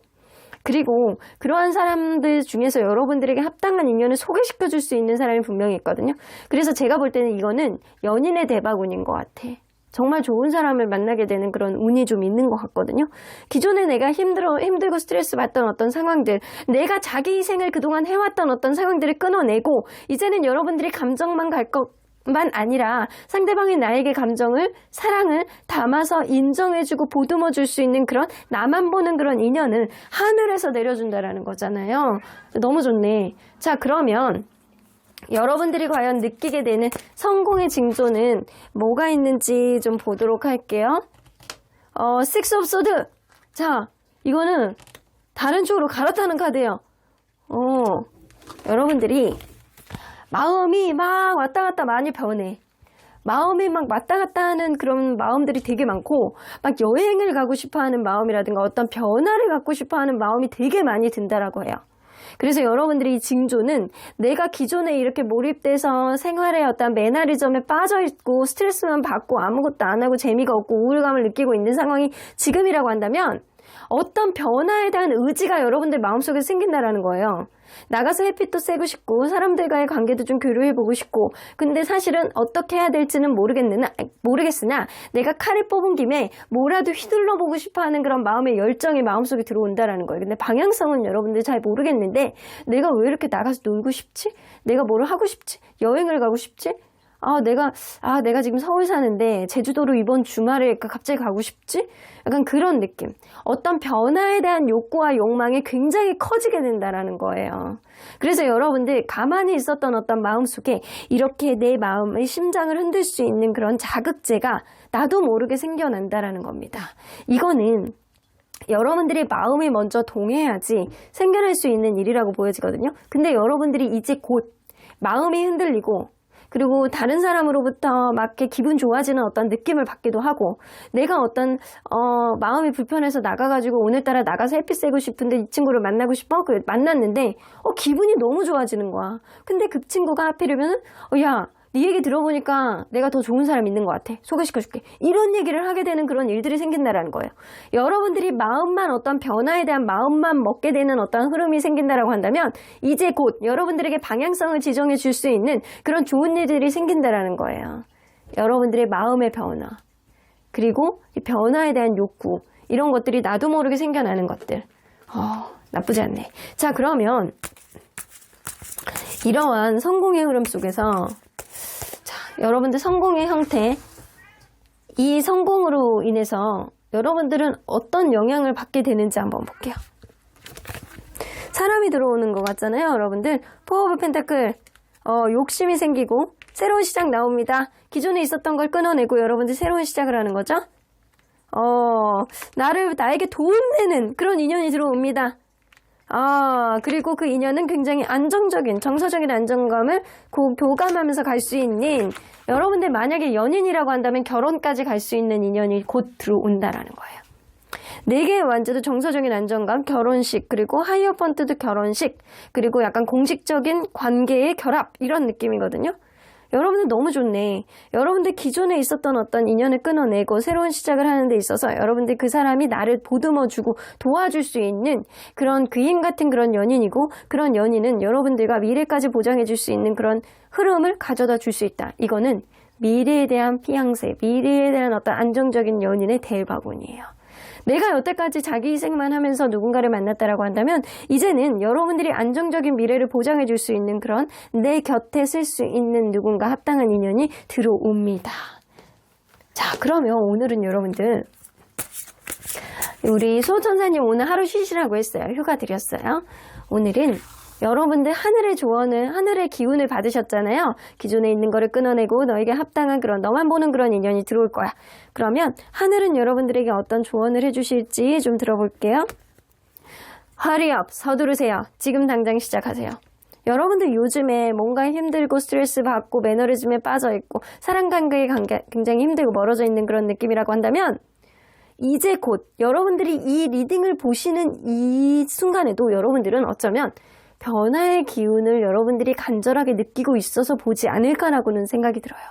그리고 그러한 사람들 중에서 여러분들에게 합당한 인연을 소개시켜 줄 수 있는 사람이 분명히 있거든요. 그래서 제가 볼 때는 이거는 연인의 대박운인 것 같아. 정말 좋은 사람을 만나게 되는 그런 운이 좀 있는 것 같거든요. 기존에 내가 힘들고 스트레스 받던 어떤 상황들, 내가 자기 희생을 그동안 해왔던 어떤 상황들을 끊어내고, 이제는 여러분들이 감정만 갈 것 만 아니라 상대방이 나에게 감정을, 사랑을 담아서 인정해주고 보듬어줄 수 있는 그런 나만 보는 그런 인연을 하늘에서 내려준다라는 거잖아요. 너무 좋네. 자, 그러면 여러분들이 과연 느끼게 되는 성공의 징조는 뭐가 있는지 좀 보도록 할게요. Six of Swords. 자, 이거는 다른 쪽으로 갈아타는 카드예요. 여러분들이 마음이 막 왔다 갔다 많이 변해. 마음이 막 왔다 갔다 하는 그런 마음들이 되게 많고, 막 여행을 가고 싶어 하는 마음이라든가 어떤 변화를 갖고 싶어 하는 마음이 되게 많이 든다라고 해요. 그래서 여러분들이 이 징조는 내가 기존에 이렇게 몰입돼서 생활의 어떤 매너리즘에 빠져있고 스트레스만 받고 아무것도 안 하고 재미가 없고 우울감을 느끼고 있는 상황이 지금이라고 한다면 어떤 변화에 대한 의지가 여러분들 마음속에 생긴다라는 거예요. 나가서 햇빛도 쐬고 싶고 사람들과의 관계도 좀 교류해보고 싶고, 근데 사실은 어떻게 해야 될지는 모르겠으나 내가 칼을 뽑은 김에 뭐라도 휘둘러보고 싶어하는 그런 마음의 열정이 마음속에 들어온다라는 거예요. 근데 방향성은 여러분들 잘 모르겠는데 내가 왜 이렇게 나가서 놀고 싶지? 내가 뭘 하고 싶지? 여행을 가고 싶지? 내가 지금 서울 사는데 제주도로 이번 주말에 갑자기 가고 싶지? 약간 그런 느낌. 어떤 변화에 대한 욕구와 욕망이 굉장히 커지게 된다라는 거예요. 그래서 여러분들 가만히 있었던 어떤 마음속에 이렇게 내 마음의 심장을 흔들 수 있는 그런 자극제가 나도 모르게 생겨난다라는 겁니다. 이거는 여러분들이 마음이 먼저 동해야지 생겨날 수 있는 일이라고 보여지거든요. 근데 여러분들이 이제 곧 마음이 흔들리고, 그리고 다른 사람으로부터 막 이렇게 기분 좋아지는 어떤 느낌을 받기도 하고, 내가 어떤 마음이 불편해서 나가가지고 오늘따라 나가서 햇빛 쐬고 싶은데 이 친구를 만나고 싶어? 만났는데 기분이 너무 좋아지는 거야. 근데 그 친구가 하필이면 야, 네 얘기 들어보니까 내가 더 좋은 사람 있는 것 같아. 소개시켜줄게. 이런 얘기를 하게 되는 그런 일들이 생긴다라는 거예요. 여러분들이 마음만 어떤 변화에 대한 마음만 먹게 되는 어떤 흐름이 생긴다라고 한다면 이제 곧 여러분들에게 방향성을 지정해 줄 수 있는 그런 좋은 일들이 생긴다라는 거예요. 여러분들의 마음의 변화, 그리고 이 변화에 대한 욕구, 이런 것들이 나도 모르게 생겨나는 것들. 나쁘지 않네. 자, 그러면 이러한 성공의 흐름 속에서 여러분들 성공의 형태, 이 성공으로 인해서 여러분들은 어떤 영향을 받게 되는지 한번 볼게요. 사람이 들어오는 것 같잖아요, 여러분들. 포 오브 펜타클, 욕심이 생기고 새로운 시작 나옵니다. 기존에 있었던 걸 끊어내고 여러분들 새로운 시작을 하는 거죠. 나에게 도움되는 그런 인연이 들어옵니다. 그리고 그 인연은 굉장히 안정적인, 정서적인 안정감을 교감하면서 갈 수 있는, 여러분들 만약에 연인이라고 한다면 결혼까지 갈 수 있는 인연이 곧 들어온다라는 거예요. 4개의 완제도 정서적인 안정감, 결혼식, 그리고 하이어펀트도 결혼식, 그리고 약간 공식적인 관계의 결합, 이런 느낌이거든요. 여러분들 너무 좋네. 여러분들 기존에 있었던 어떤 인연을 끊어내고 새로운 시작을 하는 데 있어서 여러분들 그 사람이 나를 보듬어주고 도와줄 수 있는 그런 귀인 같은 그런 연인이고, 그런 연인은 여러분들과 미래까지 보장해줄 수 있는 그런 흐름을 가져다 줄 수 있다. 이거는 미래에 대한 피앙세, 미래에 대한 어떤 안정적인 연인의 대박운이에요. 내가 여태까지 자기 희생만 하면서 누군가를 만났다라고 한다면 이제는 여러분들이 안정적인 미래를 보장해 줄 수 있는 그런 내 곁에 쓸 수 있는 누군가 합당한 인연이 들어옵니다. 자, 그러면 오늘은 여러분들, 우리 수호천사님 오늘 하루 쉬시라고 했어요. 휴가 드렸어요. 오늘은 여러분들 하늘의 조언을, 하늘의 기운을 받으셨잖아요. 기존에 있는 거를 끊어내고 너에게 합당한 그런, 너만 보는 그런 인연이 들어올 거야. 그러면 하늘은 여러분들에게 어떤 조언을 해주실지 좀 들어볼게요. Hurry up, 서두르세요. 지금 당장 시작하세요. 여러분들 요즘에 뭔가 힘들고 스트레스 받고 매너리즘에 빠져있고 사람관계에 굉장히 힘들고 멀어져 있는 그런 느낌이라고 한다면 이제 곧 여러분들이 이 리딩을 보시는 이 순간에도 여러분들은 어쩌면 변화의 기운을 여러분들이 간절하게 느끼고 있어서 보지 않을까라고는 생각이 들어요.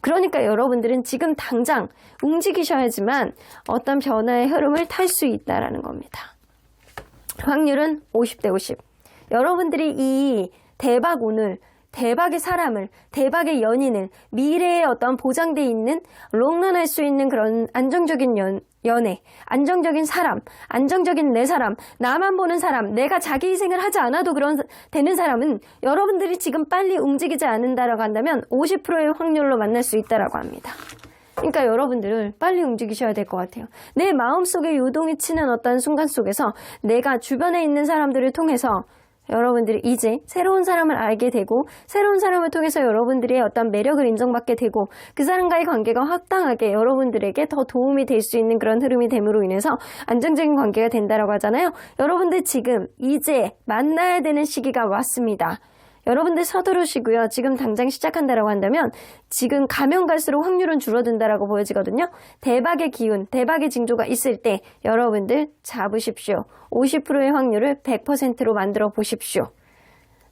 그러니까 여러분들은 지금 당장 움직이셔야지만 어떤 변화의 흐름을 탈 수 있다라는 겁니다. 확률은 50대 50. 여러분들이 이 대박 운을, 대박의 사람을, 대박의 연인을, 미래에 어떤 보장돼 있는 롱런할 수 있는 그런 안정적인 연애, 안정적인 사람, 안정적인 내 사람, 나만 보는 사람, 내가 자기 희생을 하지 않아도 되는 사람은 여러분들이 지금 빨리 움직이지 않는다라고 한다면 50%의 확률로 만날 수 있다라고 합니다. 그러니까 여러분들은 빨리 움직이셔야 될 것 같아요. 내 마음속에 요동이 치는 어떤 순간 속에서 내가 주변에 있는 사람들을 통해서 여러분들이 이제 새로운 사람을 알게 되고 새로운 사람을 통해서 여러분들의 어떤 매력을 인정받게 되고 그 사람과의 관계가 확당하게 여러분들에게 더 도움이 될 수 있는 그런 흐름이 됨으로 인해서 안정적인 관계가 된다라고 하잖아요. 여러분들 지금 이제 만나야 되는 시기가 왔습니다. 여러분들 서두르시고요. 지금 당장 시작한다라고 한다면 지금 가면 갈수록 확률은 줄어든다라고 보여지거든요. 대박의 기운, 대박의 징조가 있을 때 여러분들 잡으십시오. 50%의 확률을 100%로 만들어 보십시오.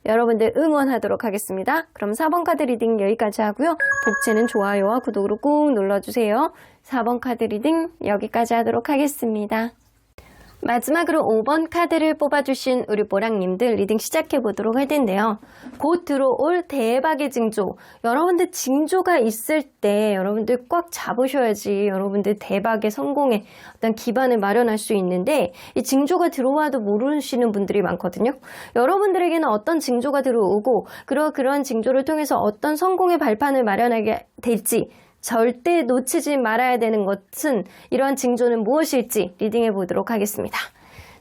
여러분들 응원하도록 하겠습니다. 그럼 4번 카드 리딩 여기까지 하고요. 복채는 좋아요와 구독으로 꾹 눌러주세요. 4번 카드 리딩 여기까지 하도록 하겠습니다. 마지막으로 5번 카드를 뽑아주신 우리 보랑님들 리딩 시작해보도록 할 텐데요. 곧 들어올 대박의 징조. 여러분들 징조가 있을 때 여러분들 꽉 잡으셔야지 여러분들 대박의 성공의 어떤 기반을 마련할 수 있는데 이 징조가 들어와도 모르시는 분들이 많거든요. 여러분들에게는 어떤 징조가 들어오고 그러한 징조를 통해서 어떤 성공의 발판을 마련하게 될지 절대 놓치지 말아야 되는 것은 이러한 징조는 무엇일지 리딩해 보도록 하겠습니다.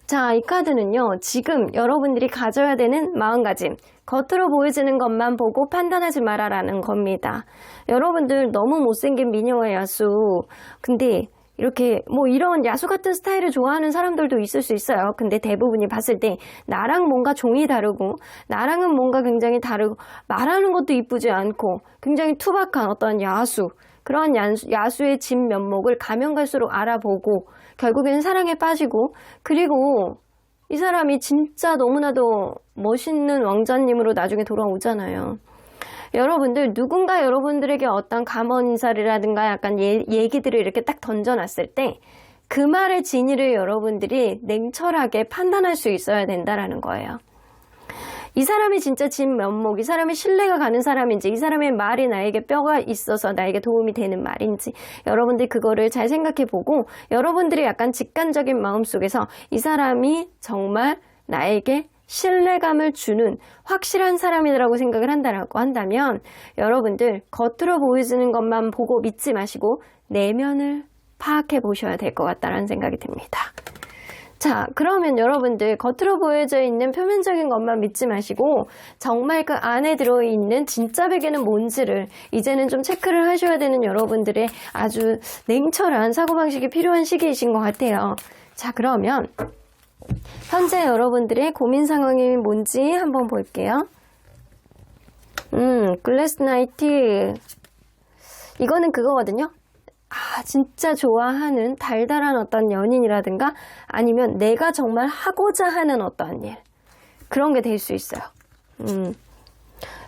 자, 이 카드는요. 지금 여러분들이 가져야 되는 마음가짐. 겉으로 보여지는 것만 보고 판단하지 말아라는 겁니다. 여러분들 너무 못생긴 미녀와 야수. 근데 이렇게 이런 야수 같은 스타일을 좋아하는 사람들도 있을 수 있어요. 근데 대부분이 봤을 때 나랑 뭔가 종이 다르고 나랑은 뭔가 굉장히 다르고 말하는 것도 이쁘지 않고 굉장히 투박한 어떤 야수. 그런 야수의 진면목을 가면 갈수록 알아보고 결국에는 사랑에 빠지고 그리고 이 사람이 진짜 너무나도 멋있는 왕자님으로 나중에 돌아오잖아요. 여러분들 누군가 여러분들에게 어떤 감언 인사라든가 약간 얘기들을 이렇게 딱 던져놨을 때 그 말의 진위를 여러분들이 냉철하게 판단할 수 있어야 된다라는 거예요. 이 사람이 진짜 진면목, 이 사람이 신뢰가 가는 사람인지, 이 사람의 말이 나에게 뼈가 있어서 나에게 도움이 되는 말인지 여러분들 그거를 잘 생각해보고 여러분들이 약간 직관적인 마음속에서 이 사람이 정말 나에게 신뢰감을 주는 확실한 사람이라고 생각을 한다라고 한다면 여러분들 겉으로 보여지는 것만 보고 믿지 마시고 내면을 파악해 보셔야 될 것 같다는 생각이 듭니다. 자, 그러면 여러분들 겉으로 보여져 있는 표면적인 것만 믿지 마시고 정말 그 안에 들어있는 진짜 베개는 뭔지를 이제는 좀 체크를 하셔야 되는 여러분들의 아주 냉철한 사고방식이 필요한 시기이신 것 같아요. 자, 그러면 현재 여러분들의 고민 상황이 뭔지 한번 볼게요. 글래스 나이트. 이거는 그거거든요. 진짜 좋아하는 달달한 어떤 연인이라든가 아니면 내가 정말 하고자 하는 어떤 일. 그런 게 될 수 있어요.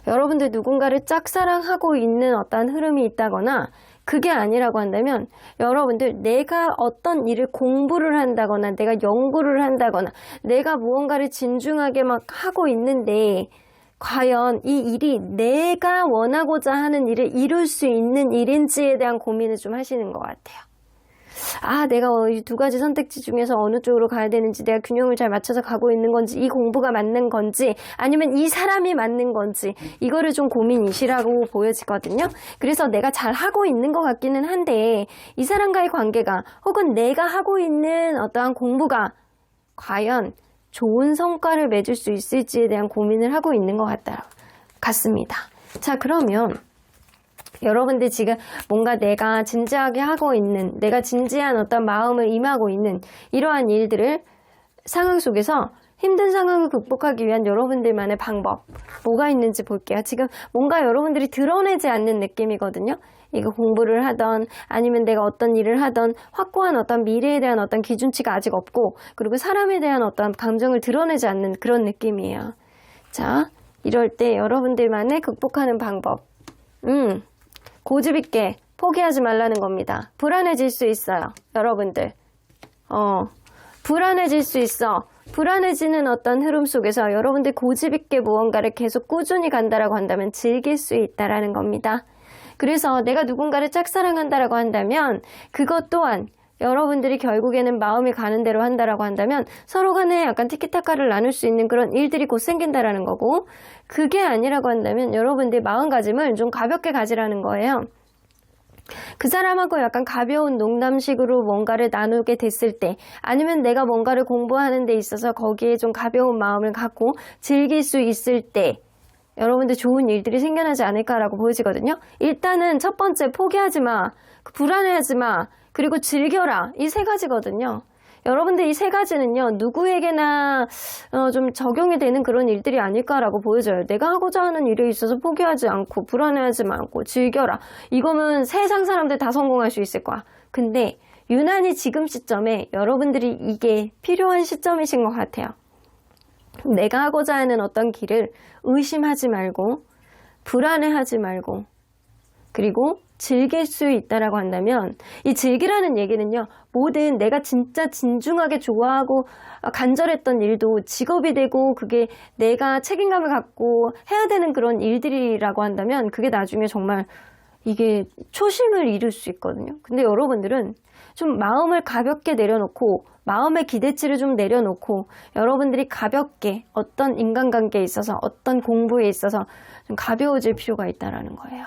여러분들 누군가를 짝사랑하고 있는 어떤 흐름이 있다거나 그게 아니라고 한다면 여러분들 내가 어떤 일을 공부를 한다거나 내가 연구를 한다거나 내가 무언가를 진중하게 막 하고 있는데 과연 이 일이 내가 원하고자 하는 일을 이룰 수 있는 일인지에 대한 고민을 좀 하시는 것 같아요. 내가 이 두 가지 선택지 중에서 어느 쪽으로 가야 되는지 내가 균형을 잘 맞춰서 가고 있는 건지 이 공부가 맞는 건지 아니면 이 사람이 맞는 건지 이거를 좀 고민이시라고 보여지거든요. 그래서 내가 잘 하고 있는 것 같기는 한데 이 사람과의 관계가 혹은 내가 하고 있는 어떠한 공부가 과연 좋은 성과를 맺을 수 있을지에 대한 고민을 하고 있는 것 같습니다. 자, 그러면 여러분들 지금 뭔가 내가 진지하게 하고 있는 내가 진지한 어떤 마음을 임하고 있는 이러한 일들을 상황 속에서 힘든 상황을 극복하기 위한 여러분들만의 방법 뭐가 있는지 볼게요. 지금 뭔가 여러분들이 드러내지 않는 느낌이거든요. 이거 공부를 하던 아니면 내가 어떤 일을 하던 확고한 어떤 미래에 대한 어떤 기준치가 아직 없고 그리고 사람에 대한 어떤 감정을 드러내지 않는 그런 느낌이에요. 자, 이럴 때 여러분들만의 극복하는 방법 고집 있게 포기하지 말라는 겁니다. 불안해질 수 있어요. 여러분들 불안해질 수 있어. 불안해지는 어떤 흐름 속에서 여러분들 고집 있게 무언가를 계속 꾸준히 간다라고 한다면 즐길 수 있다라는 겁니다. 그래서 내가 누군가를 짝사랑한다라고 한다면 그것 또한 여러분들이 결국에는 마음이 가는 대로 한다라고 한다면 서로 간에 약간 티키타카를 나눌 수 있는 그런 일들이 곧 생긴다라는 거고, 그게 아니라고 한다면 여러분들의 마음가짐을 좀 가볍게 가지라는 거예요. 그 사람하고 약간 가벼운 농담식으로 뭔가를 나누게 됐을 때, 아니면 내가 뭔가를 공부하는 데 있어서 거기에 좀 가벼운 마음을 갖고 즐길 수 있을 때 여러분들 좋은 일들이 생겨나지 않을까라고 보여지거든요. 일단은 첫 번째, 포기하지 마, 불안해하지 마, 그리고 즐겨라. 이 세 가지거든요. 여러분들 이 세 가지는요, 누구에게나 좀 적용이 되는 그런 일들이 아닐까라고 보여져요. 내가 하고자 하는 일에 있어서 포기하지 않고 불안해하지 않고 즐겨라. 이거면 세상 사람들 다 성공할 수 있을 거야. 근데 유난히 지금 시점에 여러분들이 이게 필요한 시점이신 것 같아요. 내가 하고자 하는 어떤 길을 의심하지 말고 불안해하지 말고, 그리고 즐길 수 있다라고 한다면, 이 즐기라는 얘기는요, 모든 내가 진짜 진중하게 좋아하고 간절했던 일도 직업이 되고 그게 내가 책임감을 갖고 해야 되는 그런 일들이라고 한다면 그게 나중에 정말 이게 초심을 잃을 수 있거든요. 근데 여러분들은 좀 마음을 가볍게 내려놓고, 마음의 기대치를 좀 내려놓고, 여러분들이 가볍게 어떤 인간관계에 있어서, 어떤 공부에 있어서 좀 가벼워질 필요가 있다라는 거예요.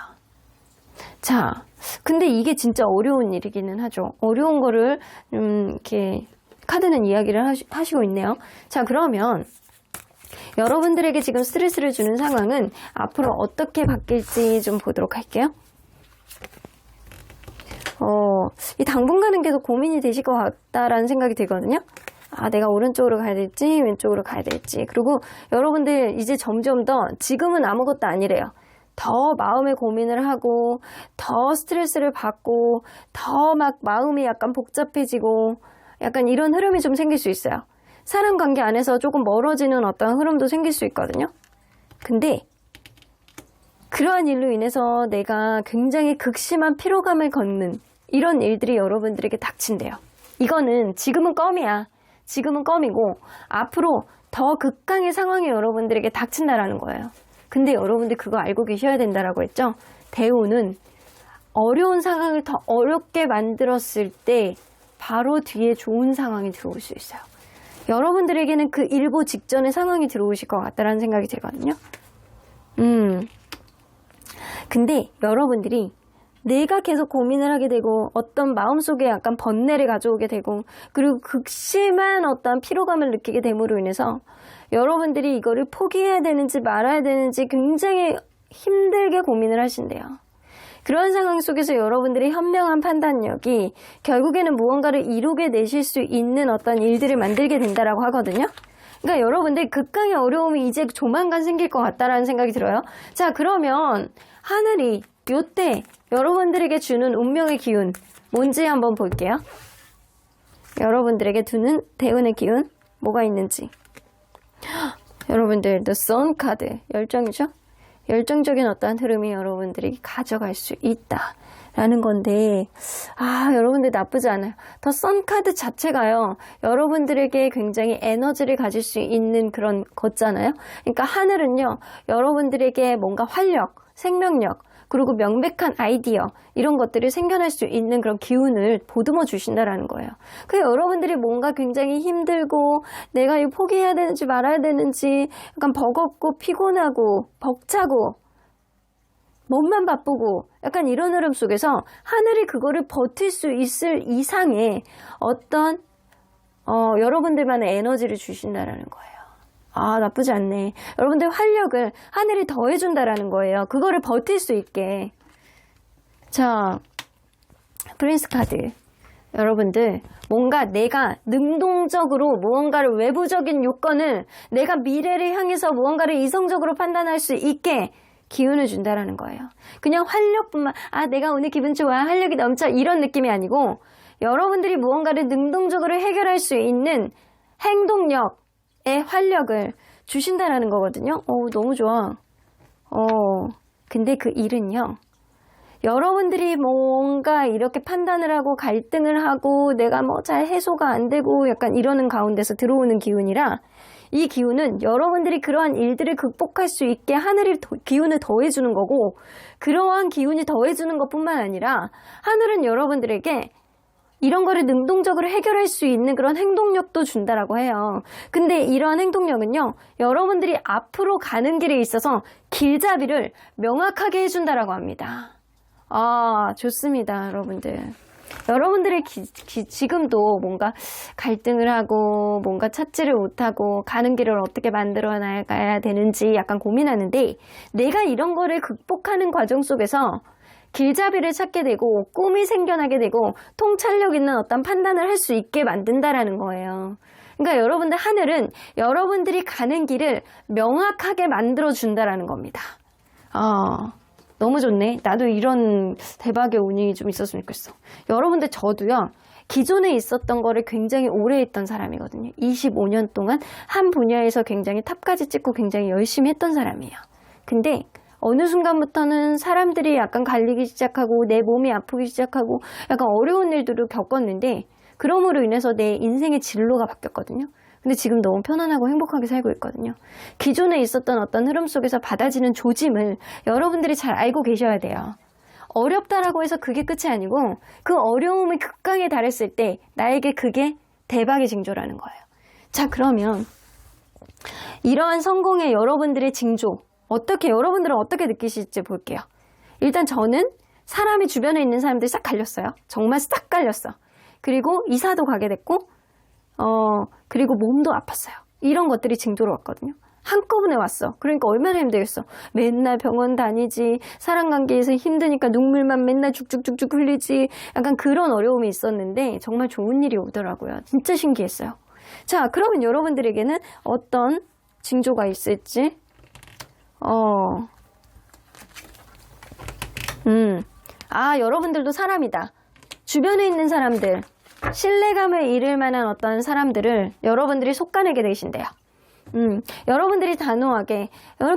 자, 근데 이게 진짜 어려운 일이기는 하죠. 어려운 거를 이렇게 카드는 이야기를 하시고 있네요. 자, 그러면 여러분들에게 지금 스트레스를 주는 상황은 앞으로 어떻게 바뀔지 좀 보도록 할게요. 이 당분간은 계속 고민이 되실 것 같다라는 생각이 들거든요. 아, 내가 오른쪽으로 가야 될지 왼쪽으로 가야 될지. 그리고 여러분들 이제 점점 더, 지금은 아무것도 아니래요. 더 마음의 고민을 하고, 더 스트레스를 받고, 더 막 마음이 약간 복잡해지고, 약간 이런 흐름이 좀 생길 수 있어요. 사람 관계 안에서 조금 멀어지는 어떤 흐름도 생길 수 있거든요. 근데 그러한 일로 인해서 내가 굉장히 극심한 피로감을 겪는 이런 일들이 여러분들에게 닥친대요. 이거는 지금은 껌이야. 지금은 껌이고 앞으로 더 극강의 상황이 여러분들에게 닥친다라는 거예요. 근데 여러분들 그거 알고 계셔야 된다라고 했죠. 대우는 어려운 상황을 더 어렵게 만들었을 때 바로 뒤에 좋은 상황이 들어올 수 있어요. 여러분들에게는 그 일보 직전의 상황이 들어오실 것 같다라는 생각이 들거든요. 근데 여러분들이 내가 계속 고민을 하게 되고 어떤 마음속에 약간 번뇌를 가져오게 되고 그리고 극심한 어떤 피로감을 느끼게 됨으로 인해서 여러분들이 이거를 포기해야 되는지 말아야 되는지 굉장히 힘들게 고민을 하신대요. 그런 상황 속에서 여러분들의 현명한 판단력이 결국에는 무언가를 이루게 내실 수 있는 어떤 일들을 만들게 된다라고 하거든요. 그러니까 여러분들 극강의 어려움이 이제 조만간 생길 것 같다라는 생각이 들어요. 자, 그러면 하늘이 요때 여러분들에게 주는 운명의 기운 뭔지 한번 볼게요. 여러분들에게 두는 대운의 기운 뭐가 있는지. 여러분들 The Sun 카드 열정이죠. 열정적인 어떠한 흐름이 여러분들이 가져갈 수 있다라는 건데, 여러분들 나쁘지 않아요. 더 선 카드 자체가요, 여러분들에게 굉장히 에너지를 가질 수 있는 그런 거잖아요. 그러니까 하늘은요, 여러분들에게 뭔가 활력, 생명력, 그리고 명백한 아이디어 이런 것들이 생겨날 수 있는 그런 기운을 보듬어 주신다라는 거예요. 그래서 여러분들이 뭔가 굉장히 힘들고 내가 이거 포기해야 되는지 말아야 되는지 약간 버겁고 피곤하고 벅차고 몸만 바쁘고 약간 이런 흐름 속에서 하늘이 그거를 버틸 수 있을 이상의 어떤 여러분들만의 에너지를 주신다라는 거예요. 나쁘지 않네. 여러분들 활력을 하늘이 더해준다라는 거예요. 그거를 버틸 수 있게. 자, 프린스 카드. 여러분들 뭔가 내가 능동적으로 무언가를 외부적인 요건을 내가 미래를 향해서 무언가를 이성적으로 판단할 수 있게 기운을 준다라는 거예요. 그냥 활력뿐만, 내가 오늘 기분 좋아, 활력이 넘쳐 이런 느낌이 아니고 여러분들이 무언가를 능동적으로 해결할 수 있는 행동력 활력을 주신다라는 거거든요. 너무 좋아. 근데 그 일은요, 여러분들이 뭔가 이렇게 판단을 하고 갈등을 하고 내가 뭐 잘 해소가 안 되고 약간 이러는 가운데서 들어오는 기운이라, 이 기운은 여러분들이 그러한 일들을 극복할 수 있게 하늘이 기운을 더해주는 거고, 그러한 기운이 더해주는 것뿐만 아니라 하늘은 여러분들에게 이런 거를 능동적으로 해결할 수 있는 그런 행동력도 준다라고 해요. 근데 이러한 행동력은요, 여러분들이 앞으로 가는 길에 있어서 길잡이를 명확하게 해준다라고 합니다. 아, 좋습니다, 여러분들. 여러분들의 지금도 뭔가 갈등을 하고 뭔가 찾지를 못하고 가는 길을 어떻게 만들어 나가야 되는지 약간 고민하는데, 내가 이런 거를 극복하는 과정 속에서 길잡이를 찾게 되고 꿈이 생겨나게 되고 통찰력 있는 어떤 판단을 할 수 있게 만든다라는 거예요. 그러니까 여러분들, 하늘은 여러분들이 가는 길을 명확하게 만들어 준다라는 겁니다. 너무 좋네. 나도 이런 대박의 운이 좀 있었으면 좋겠어. 여러분들, 저도요, 기존에 있었던 거를 굉장히 오래 했던 사람이거든요. 25년 동안 한 분야에서 굉장히 탑까지 찍고 굉장히 열심히 했던 사람이에요. 근데 어느 순간부터는 사람들이 약간 갈리기 시작하고 내 몸이 아프기 시작하고 약간 어려운 일들을 겪었는데, 그럼으로 인해서 내 인생의 진로가 바뀌었거든요. 근데 지금 너무 편안하고 행복하게 살고 있거든요. 기존에 있었던 어떤 흐름 속에서 받아지는 조짐을 여러분들이 잘 알고 계셔야 돼요. 어렵다라고 해서 그게 끝이 아니고, 그 어려움이 극강에 달했을 때 나에게 그게 대박의 징조라는 거예요. 자, 그러면 이러한 성공의 여러분들의 징조, 여러분들은 어떻게 느끼실지 볼게요. 일단 저는 사람이 주변에 있는 사람들이 싹 갈렸어요. 정말 싹 갈렸어. 그리고 이사도 가게 됐고, 그리고 몸도 아팠어요. 이런 것들이 징조로 왔거든요. 한꺼번에 왔어. 그러니까 얼마나 힘들겠어. 맨날 병원 다니지, 사람관계에서 힘드니까 눈물만 맨날 죽죽죽죽 흘리지, 약간 그런 어려움이 있었는데 정말 좋은 일이 오더라고요. 진짜 신기했어요. 자, 그러면 여러분들에게는 어떤 징조가 있을지, 여러분들도 사람이다. 주변에 있는 사람들, 신뢰감을 잃을 만한 어떤 사람들을 여러분들이 속아내게 되신대요. 여러분들이 단호하게,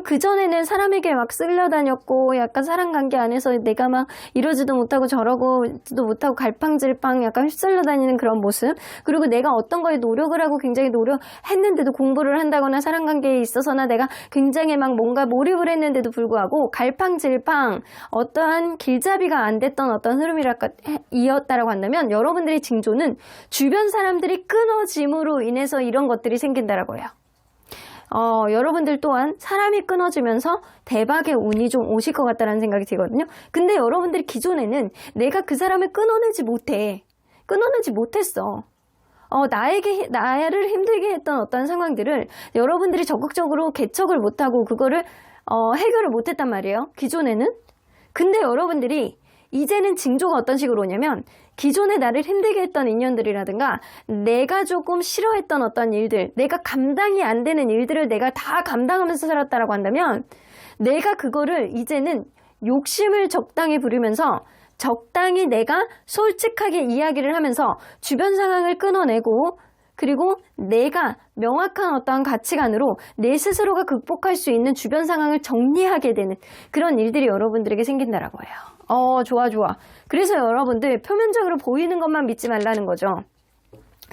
그전에는 사람에게 막 쓸려다녔고, 약간 사람관계 안에서 내가 막 이러지도 못하고 저러고도 못하고 갈팡질팡 약간 휩쓸려 다니는 그런 모습, 그리고 내가 어떤 거에 노력을 하고 굉장히 노력했는데도, 공부를 한다거나 사람관계에 있어서나 내가 굉장히 막 뭔가 몰입을 했는데도 불구하고 갈팡질팡 어떠한 길잡이가 안 됐던 어떤 흐름이었다라고 한다면, 여러분들의 징조는 주변 사람들이 끊어짐으로 인해서 이런 것들이 생긴다라고 해요. 여러분들 또한 사람이 끊어지면서 대박의 운이 좀 오실 것 같다는 생각이 들거든요. 근데 여러분들이 기존에는 내가 그 사람을 끊어내지 못했어. 나를 힘들게 했던 어떤 상황들을 여러분들이 적극적으로 개척을 못하고 그거를 해결을 못했단 말이에요. 기존에는. 근데 여러분들이 이제는 징조가 어떤 식으로 오냐면, 기존에 나를 힘들게 했던 인연들이라든가 내가 조금 싫어했던 어떤 일들, 내가 감당이 안 되는 일들을 내가 다 감당하면서 살았다라고 한다면, 내가 그거를 이제는 욕심을 적당히 부리면서 적당히 내가 솔직하게 이야기를 하면서 주변 상황을 끊어내고, 그리고 내가 명확한 어떠한 가치관으로 내 스스로가 극복할 수 있는 주변 상황을 정리하게 되는 그런 일들이 여러분들에게 생긴다라고 해요. 좋아. 그래서 여러분들, 표면적으로 보이는 것만 믿지 말라는 거죠.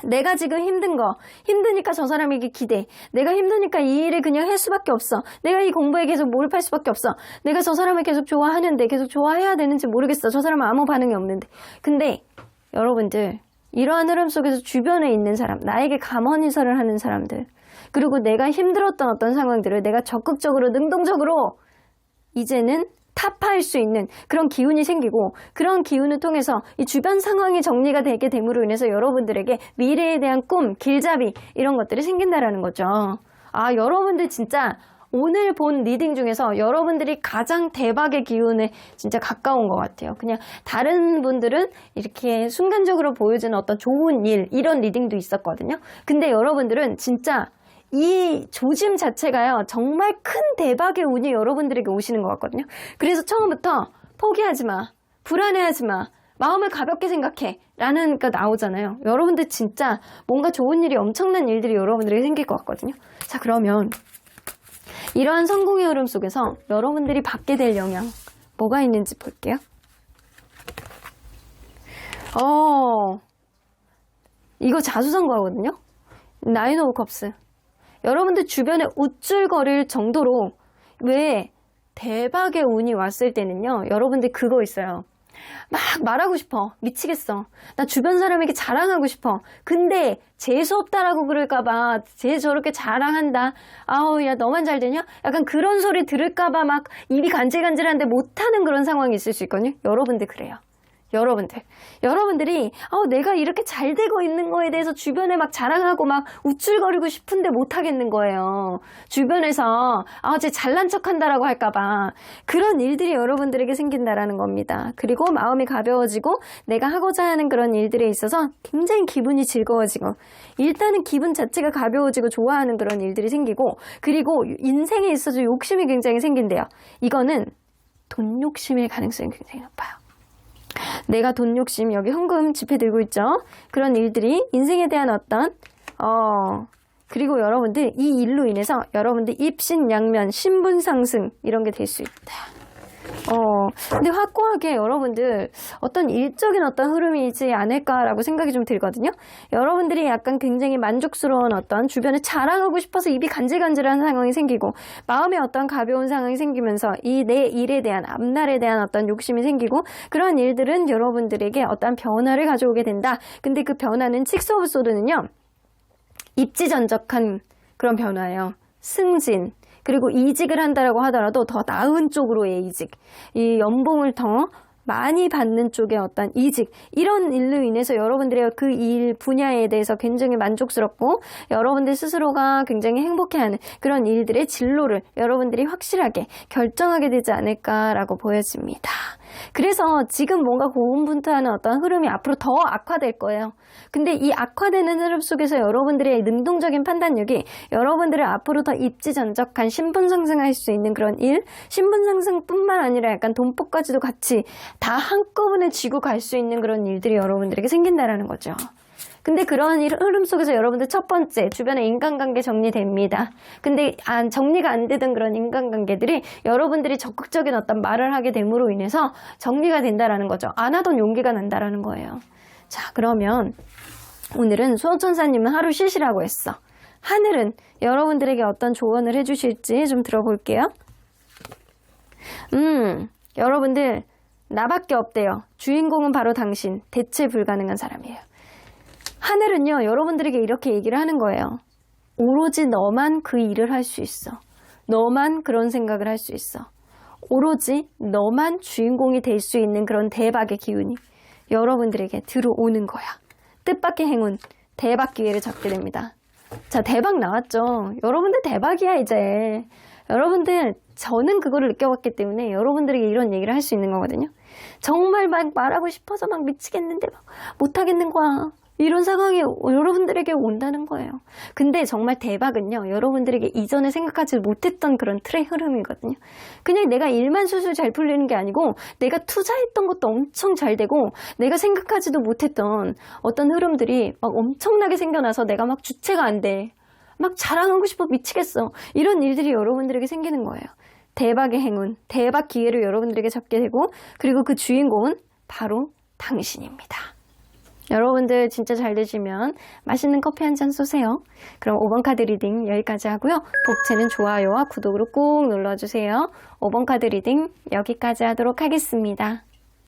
내가 지금 힘드니까 저 사람에게 기대. 내가 힘드니까 이 일을 그냥 할 수밖에 없어. 내가 이 공부에 계속 몰입할 수밖에 없어. 내가 저 사람을 계속 좋아하는데 계속 좋아해야 되는지 모르겠어. 저 사람은 아무 반응이 없는데. 근데 여러분들, 이러한 흐름 속에서 주변에 있는 사람, 나에게 감언인설을 하는 사람들, 그리고 내가 힘들었던 어떤 상황들을 내가 적극적으로, 능동적으로 이제는 타파할 수 있는 그런 기운이 생기고, 그런 기운을 통해서 이 주변 상황이 정리가 되게 됨으로 인해서 여러분들에게 미래에 대한 꿈, 길잡이, 이런 것들이 생긴다라는 거죠. 여러분들 진짜 오늘 본 리딩 중에서 여러분들이 가장 대박의 기운에 진짜 가까운 것 같아요. 그냥 다른 분들은 이렇게 순간적으로 보여지는 어떤 좋은 일, 이런 리딩도 있었거든요. 근데 여러분들은 진짜 이 조짐 자체가요, 정말 큰 대박의 운이 여러분들에게 오시는 것 같거든요. 그래서 처음부터 포기하지 마, 불안해하지 마, 마음을 가볍게 생각해 라는 거 나오잖아요. 여러분들 진짜 뭔가 좋은 일이, 엄청난 일들이 여러분들에게 생길 것 같거든요. 자, 그러면 이러한 성공의 흐름 속에서 여러분들이 받게 될 영향, 뭐가 있는지 볼게요. 이거 자수성가거든요. 나인 오브 컵스. 여러분들 주변에 우쭐거릴 정도로, 왜 대박의 운이 왔을 때는요, 여러분들 그거 있어요. 막 말하고 싶어. 미치겠어. 나 주변 사람에게 자랑하고 싶어. 근데 재수없다라고 그럴까봐 쟤 저렇게 자랑한다. 아우 야 너만 잘 되냐? 약간 그런 소리 들을까봐 막 입이 간질간질한데 못하는 그런 상황이 있을 수 있거든요. 여러분들 그래요. 여러분들이 내가 이렇게 잘 되고 있는 거에 대해서 주변에 막 자랑하고 막 우쭐거리고 싶은데 못하겠는 거예요. 주변에서 쟤 잘난 척한다라고 할까봐 그런 일들이 여러분들에게 생긴다라는 겁니다. 그리고 마음이 가벼워지고 내가 하고자 하는 그런 일들에 있어서 굉장히 기분이 즐거워지고 일단은 기분 자체가 가벼워지고 좋아하는 그런 일들이 생기고 그리고 인생에 있어서 욕심이 굉장히 생긴대요. 이거는 돈 욕심일 가능성이 굉장히 높아요. 내가 돈 욕심, 여기 현금 지폐 들고 있죠? 그런 일들이 인생에 대한 어떤 그리고 여러분들 이 일로 인해서 여러분들 입신양면, 신분 상승 이런 게 될 수 있다. 근데 확고하게 여러분들 어떤 일적인 어떤 흐름이지 않을까라고 생각이 좀 들거든요. 여러분들이 약간 굉장히 만족스러운 어떤 주변에 자랑하고 싶어서 입이 간질간질한 상황이 생기고 마음에 어떤 가벼운 상황이 생기면서 이 내 일에 대한 앞날에 대한 어떤 욕심이 생기고 그런 일들은 여러분들에게 어떤 변화를 가져오게 된다. 근데 그 변화는 칙스 오브 소드는요. 입지전적한 그런 변화예요. 승진. 그리고 이직을 한다라고 하더라도 더 나은 쪽으로의 이직, 이 연봉을 더 많이 받는 쪽의 어떤 이직, 이런 일로 인해서 여러분들의 그 일 분야에 대해서 굉장히 만족스럽고 여러분들 스스로가 굉장히 행복해하는 그런 일들의 진로를 여러분들이 확실하게 결정하게 되지 않을까라고 보여집니다. 그래서 지금 뭔가 고군분투하는 어떤 흐름이 앞으로 더 악화될 거예요. 근데 이 악화되는 흐름 속에서 여러분들의 능동적인 판단력이 여러분들을 앞으로 더 입지전적한 신분 상승할 수 있는 그런 일, 신분 상승뿐만 아니라 약간 돈복까지도 같이 다 한꺼번에 쥐고 갈 수 있는 그런 일들이 여러분들에게 생긴다라는 거죠. 근데 그런 흐름 속에서 여러분들 첫 번째, 주변의 인간관계 정리됩니다. 근데 정리가 안 되던 그런 인간관계들이 여러분들이 적극적인 어떤 말을 하게 됨으로 인해서 정리가 된다라는 거죠. 안 하던 용기가 난다라는 거예요. 자, 그러면 오늘은 수호천사님은 하루 쉬시라고 했어. 하늘은 여러분들에게 어떤 조언을 해주실지 좀 들어볼게요. 여러분들 나밖에 없대요. 주인공은 바로 당신, 대체 불가능한 사람이에요. 하늘은요, 여러분들에게 이렇게 얘기를 하는 거예요. 오로지 너만 그 일을 할 수 있어. 너만 그런 생각을 할 수 있어. 오로지 너만 주인공이 될 수 있는 그런 대박의 기운이 여러분들에게 들어오는 거야. 뜻밖의 행운, 대박 기회를 잡게 됩니다. 자, 대박 나왔죠? 여러분들 대박이야, 이제. 여러분들, 저는 그거를 느껴봤기 때문에 여러분들에게 이런 얘기를 할 수 있는 거거든요. 정말 막 말하고 싶어서 막 미치겠는데 막 못하겠는 거야. 이런 상황이 여러분들에게 온다는 거예요. 근데 정말 대박은요, 여러분들에게 이전에 생각하지 못했던 그런 틀의 흐름이거든요. 그냥 내가 일만 술술 잘 풀리는 게 아니고 내가 투자했던 것도 엄청 잘 되고 내가 생각하지도 못했던 어떤 흐름들이 막 엄청나게 생겨나서 내가 막 주체가 안 돼. 막 자랑하고 싶어 미치겠어. 이런 일들이 여러분들에게 생기는 거예요. 대박의 행운, 대박 기회를 여러분들에게 잡게 되고 그리고 그 주인공은 바로 당신입니다. 여러분들 진짜 잘 되시면 맛있는 커피 한 잔 쏘세요. 그럼 5번 카드 리딩 여기까지 하고요. 복채는 좋아요와 구독으로 꼭 눌러주세요. 5번 카드 리딩 여기까지 하도록 하겠습니다.